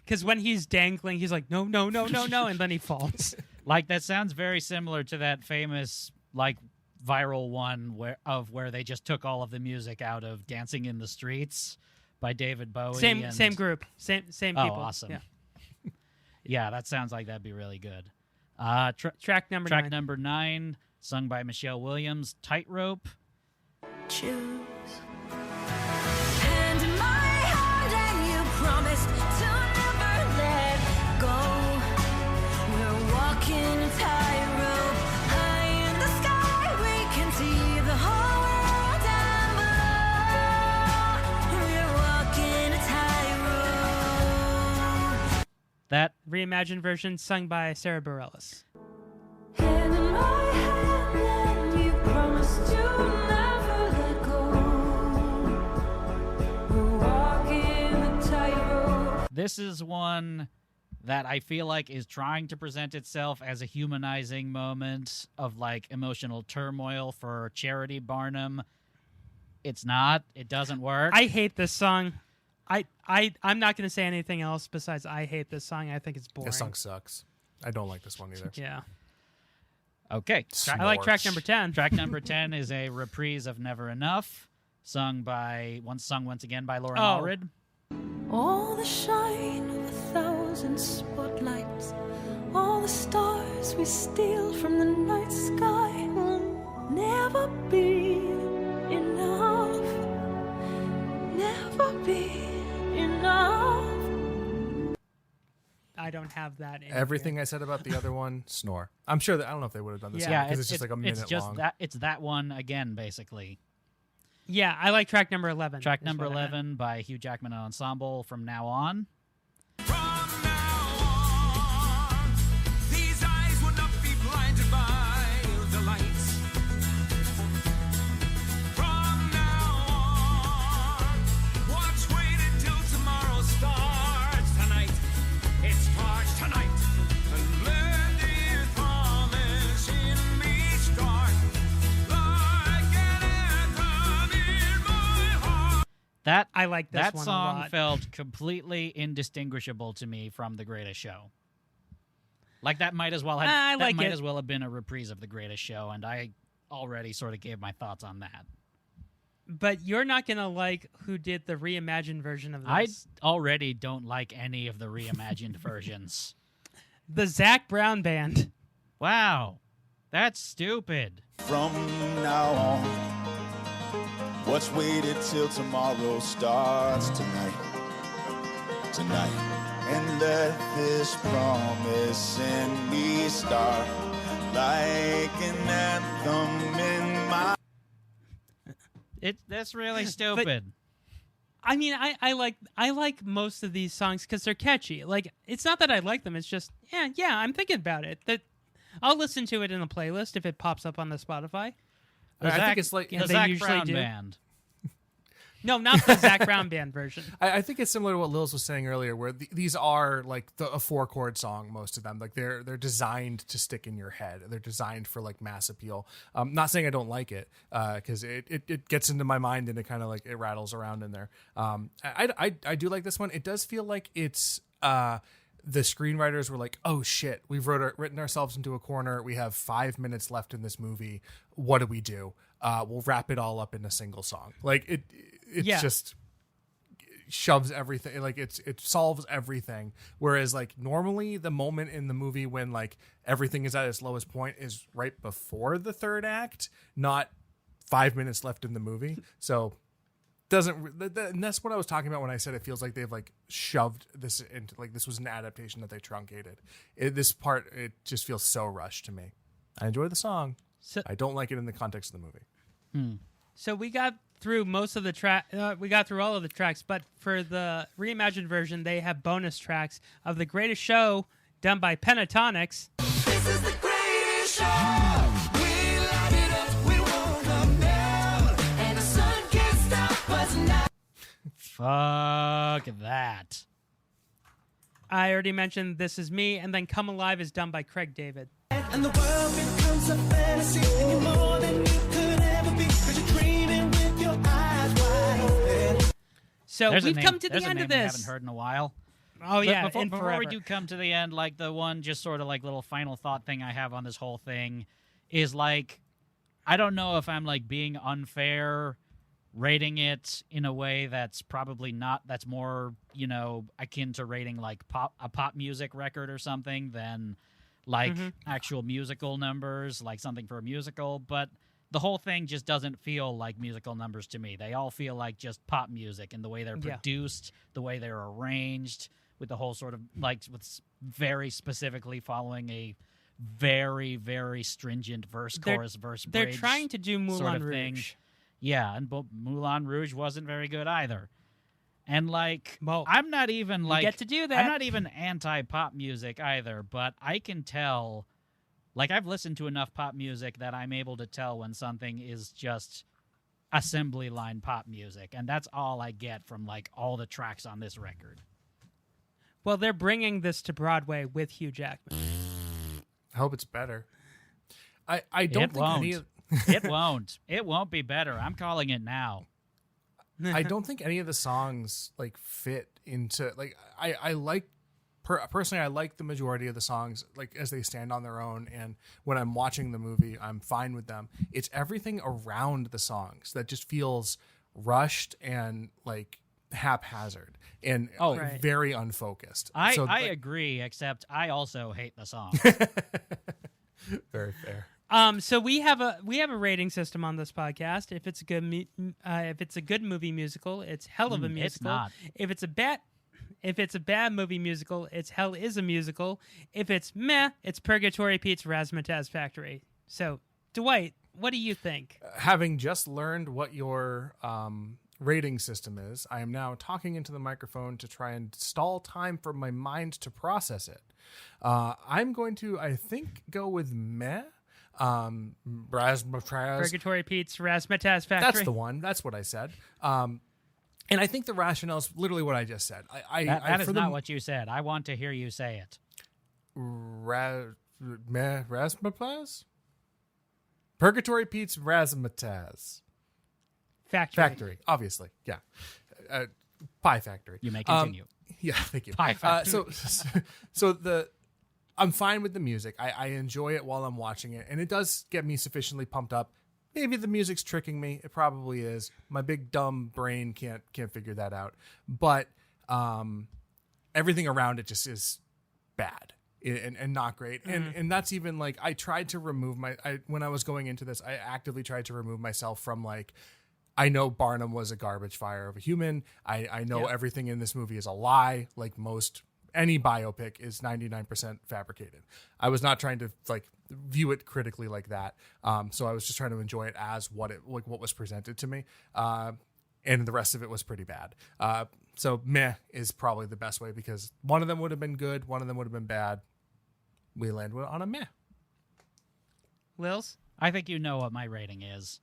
Because when he's dangling, he's like, no, no, no, no, no, and then he falls. Like that sounds very similar to that famous like viral one where they just took all of the music out of Dancing in the Streets by David Bowie. Same group, same people. Oh, awesome. Yeah. Yeah, that sounds like that'd be really good. Track number 9. Number 9, sung by Michelle Williams, Tightrope. Choose. Hand in my hand, and you promised to never let go. We're walking a tightrope. High in the sky, we can see the whole world down below. We're walking a tightrope. That reimagined version sung by Sarah Bareilles. Hand in my hand, and you promised to never let go. We're walking a tightrope. This is one that I feel like is trying to present itself as a humanizing moment of like emotional turmoil for Charity Barnum. It's not. It doesn't work. I hate this song. I'm not going to say anything else besides I hate this song. I think it's boring. This song sucks. I don't like this one either. Yeah. Okay. I like track number 10. Track number 10 is a reprise of Never Enough, sung once again by Lauren Allred. All the shine of 1,000 spotlights, all the stars we steal from the night sky will never be enough. Never be enough. I don't have that in Everything here. I said about the other one, snore. I'm sure that I don't know if they would have done this Yeah, one because it's just like a minute it's just long. It's that one again, basically. Yeah, I like track number 11. Track is number what I meant. 11 by Hugh Jackman and Ensemble, From Now On. These eyes will not be blinded by the lights. From now on, watch, wait until tomorrow starts tonight. I like this that one a song lot. felt completely indistinguishable to me from The Greatest Show. Like that might as well have as well have been a reprise of The Greatest Show, and I already sort of gave my thoughts on that. But you're not gonna like who did the reimagined version of this. I already don't like any of the reimagined versions. The Zac Brown Band. Wow, that's stupid. From now on, what's waited till tomorrow starts tonight. And let this promise in me start like an anthem in my... That's really stupid. I mean, I like most of these songs because they're catchy. Like, it's not that I like them. It's just, yeah, I'm thinking about it. That I'll listen to it in a playlist if it pops up on the Spotify. I think it's like the Zac Brown Band. No, not the Zac Brown Band version. I think it's similar to what Lilz was saying earlier, where these are like a 4-chord song. Most of them, like they're designed to stick in your head. They're designed for like mass appeal. Not saying I don't like it, because it gets into my mind and it kind of like it rattles around in there. I do like this one. It does feel like it's the screenwriters were like, oh shit, we've written ourselves into a corner. We have 5 minutes left in this movie. What do we do? We'll wrap it all up in a single song. Like it just shoves everything, like it solves everything. Whereas like normally the moment in the movie when like everything is at its lowest point is right before the third act, not 5 minutes left in the movie. So and that's what I was talking about when I said it feels like they've like shoved this into, like this was an adaptation that they truncated. This part, it just feels so rushed to me. I enjoy the song. I don't like it in the context of the movie. So we got through most of the track. We got through all of the tracks, but for the reimagined version, they have bonus tracks of The Greatest Show done by Pentatonics. This is the greatest show. We light it up, we won't come down, and the sun can't stop us now. Fuck that. I already mentioned This Is Me, and then Come Alive is done by Craig David. And the world becomes a fantasy, and you're more than you could ever be, 'cause you're dreaming with your eyes wide open. So we've come to the end of I this. haven't heard in a while. Oh yeah, before we do come to the end, like the one just sort of like little final thought thing I have on this whole thing is like, I don't know if I'm like being unfair rating it in a way that's probably not, that's more, you know, akin to rating like a pop music record or something than like actual musical numbers, like something for a musical. But the whole thing just doesn't feel like musical numbers to me. They all feel like just pop music, and the way they're produced, the way they're arranged, with the whole sort of like with very specifically following a very, very stringent verse, chorus, verse, bridge. They're trying to do Moulin sort of Rouge. thing. Yeah, and Moulin Rouge wasn't very good either. And like, I'm not even like, get to do that. I'm not even anti-pop music either, but I can tell, like I've listened to enough pop music that I'm able to tell when something is just assembly line pop music, and that's all I get from like all the tracks on this record. Well, they're bringing this to Broadway with Hugh Jackman. I hope it's better. I don't think any of... It won't be better. I'm calling it now. I don't think any of the songs like fit into like I like personally I like the majority of the songs like as they stand on their own, and when I'm watching the movie I'm fine with them. It's everything around the songs that just feels rushed and like haphazard and very unfocused. I agree, except I also hate the song. Very fair. So we have a rating system on this podcast. If it's a good movie musical, it's hell of a musical. It's not. If it's a bad movie musical, it's hell is a musical. If it's meh, it's Purgatory Pete's Razzmatazz Factory. So, Dwight, what do you think? Having just learned what your rating system is, I am now talking into the microphone to try and stall time for my mind to process it. I'm going to, I think, go with meh. Razzmatazz. Purgatory Pete's Razzmatazz Factory. That's the one. That's what I said. And I think the rationale is literally what I just said. That is not what you said. I want to hear you say it. Razzmatazz? Purgatory Pete's Razzmatazz Factory. Obviously, yeah. Pie Factory. You may continue. Yeah, thank you. Pie Factory. I'm fine with the music. I enjoy it while I'm watching it, and it does get me sufficiently pumped up. Maybe the music's tricking me. It probably is. My big dumb brain can't figure that out. But everything around it just is bad and not great. And that's even like, I tried to remove when I was going into this, I actively tried to remove myself from like, I know Barnum was a garbage fire of a human. I know everything in this movie is a lie. Like any biopic is 99% fabricated. I was not trying to like view it critically like that. So I was just trying to enjoy it as what was presented to me. And the rest of it was pretty bad. So meh is probably the best way, because one of them would have been good. One of them would have been bad. We land on a meh. Lils? I think you know what my rating is.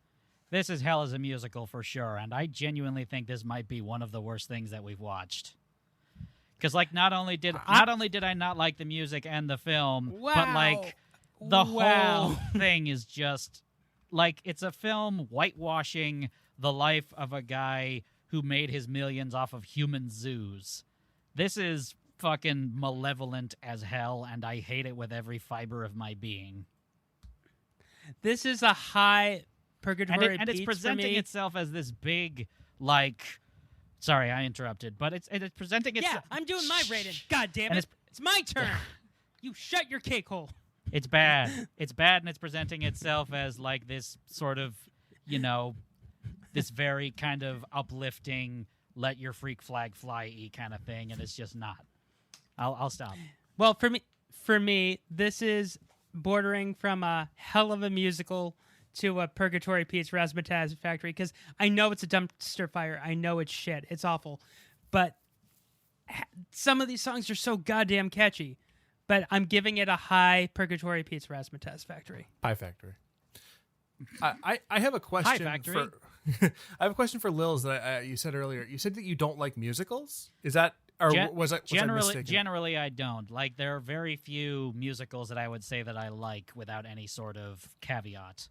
This is Hell as a Musical for sure, and I genuinely think this might be one of the worst things that we've watched. Because like, not only did I not like the music and the film, but like the whole thing is just like, it's a film whitewashing the life of a guy who made his millions off of human zoos. This is fucking malevolent as hell, and I hate it with every fiber of my being. This is a high purgatory and it's presenting itself as this big, like... Sorry, I interrupted, but it's presenting itself... Yeah, I'm doing my rating. God damn it. It's my turn. You shut your cake hole. It's bad. It's bad, and it's presenting itself as like this sort of, this very kind of uplifting, let your freak flag fly-y kind of thing, and it's just not. I'll stop. Well, for me, this is bordering from a hell of a musical to a Purgatory Pete's Razzmatazz Factory, because I know it's a dumpster fire. I know it's shit. It's awful. But some of these songs are so goddamn catchy. But I'm giving it a high Purgatory Pete's Razzmatazz Factory. Pie Factory. I have a question. Pie Factory. I have a question for Lilz that you said earlier. You said that you don't like musicals. Is that... Or was I mistaken? Generally, I don't. Like, there are very few musicals that I would say that I like without any sort of caveat.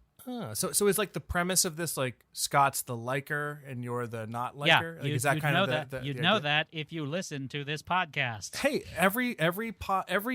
So is like the premise of this like Scott's the liker and you're the not liker? Yeah, is that kind of you'd know that if you listen to this podcast. Hey, every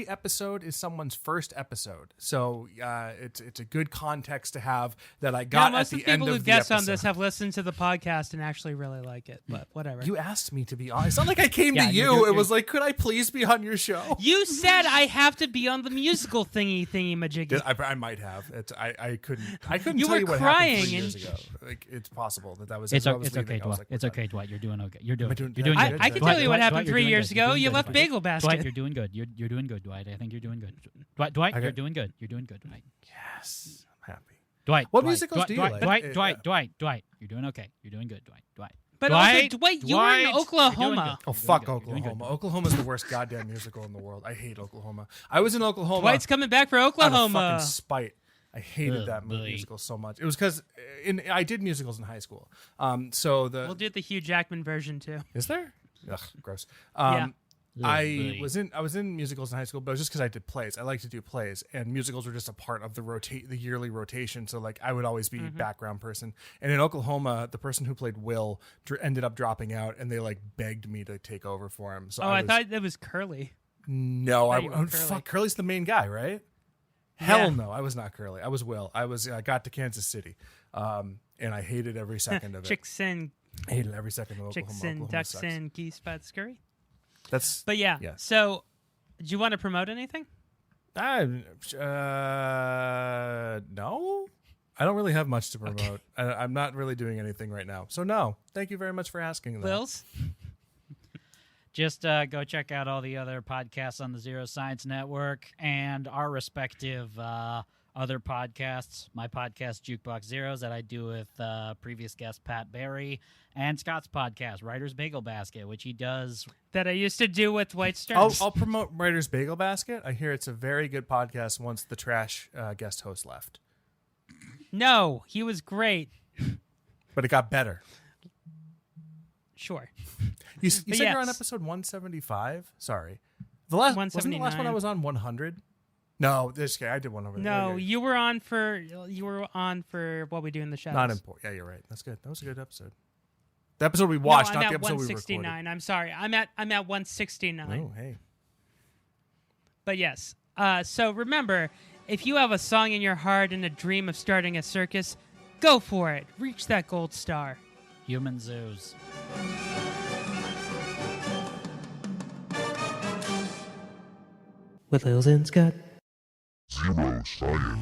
episode is someone's first episode, so it's a good context to have that I got at the end of the episode. Most of the people who guest on this have listened to the podcast and actually really like it, but whatever. You asked me to be on. It's not like I came to you. It was like, could I please be on your show? You said I have to be on the musical thingy majiggy. I might have. I couldn't. I couldn't you tell were you what crying happened 3 years ago. Like, it's possible that was. It's okay, Dwight. Like, it's okay, Dwight. You're doing okay. You're doing good. I can tell you what happened 3 years ago. You left Bagel Basket. Dwight, you're doing good. You're doing good, Dwight. I think you're doing good. Dwight, you're doing good. You're doing good, Dwight. Yes, I'm happy. Dwight. What musicals do you like? Dwight. You're doing okay. You're doing good, Dwight. But also, Dwight, you were in Oklahoma. Oh, fuck Oklahoma. Oklahoma's the worst goddamn musical in the world. I hate Oklahoma. I was in Oklahoma. Dwight's coming back for Oklahoma. Out of fucking spite. I hated that musical so much. It was because I did musicals in high school. We'll do the Hugh Jackman version too. Is there? Ugh, gross. Yeah. I was in musicals in high school, but it was just because I did plays. I like to do plays, and musicals were just a part of the yearly rotation. So like I would always be background person. And in Oklahoma, the person who played Will ended up dropping out, and they like begged me to take over for him. So I thought it was Curly. No, fuck, Curly's the main guy, right? Hell no, I was not Curly. I was Will. I got to Kansas City, and I hated every second of it. I hated every second of Oklahoma. Chicks and ducks and geese, but scurry. But yeah. So, do you want to promote anything? No, I don't really have much to promote. Okay. I'm not really doing anything right now. So no, thank you very much for asking. Lils? Just go check out all the other podcasts on the Zero Science Network and our respective other podcasts. My podcast, Jukebox Zeros, that I do with previous guest Pat Barry, and Scott's podcast, Writer's Bagel Basket, which he does. That I used to do with Dwight Stearns. I'll promote Writer's Bagel Basket. I hear it's a very good podcast once the trash guest host left. No, he was great. But it got better. Sure. You said you're on episode 175? Sorry. Wasn't the last one I was on 100? No, I did one over there. No, you were on for What We Do in the Shadows. Not important. Yeah, you're right. That's good. That was a good episode. The episode we watched, no, I'm not the at episode we 169. recorded. I'm sorry. I'm at 169. Oh, hey. But yes. So remember, if you have a song in your heart and a dream of starting a circus, go for it. Reach that gold star. Human zoos. With Lilz and Scott. Zero science.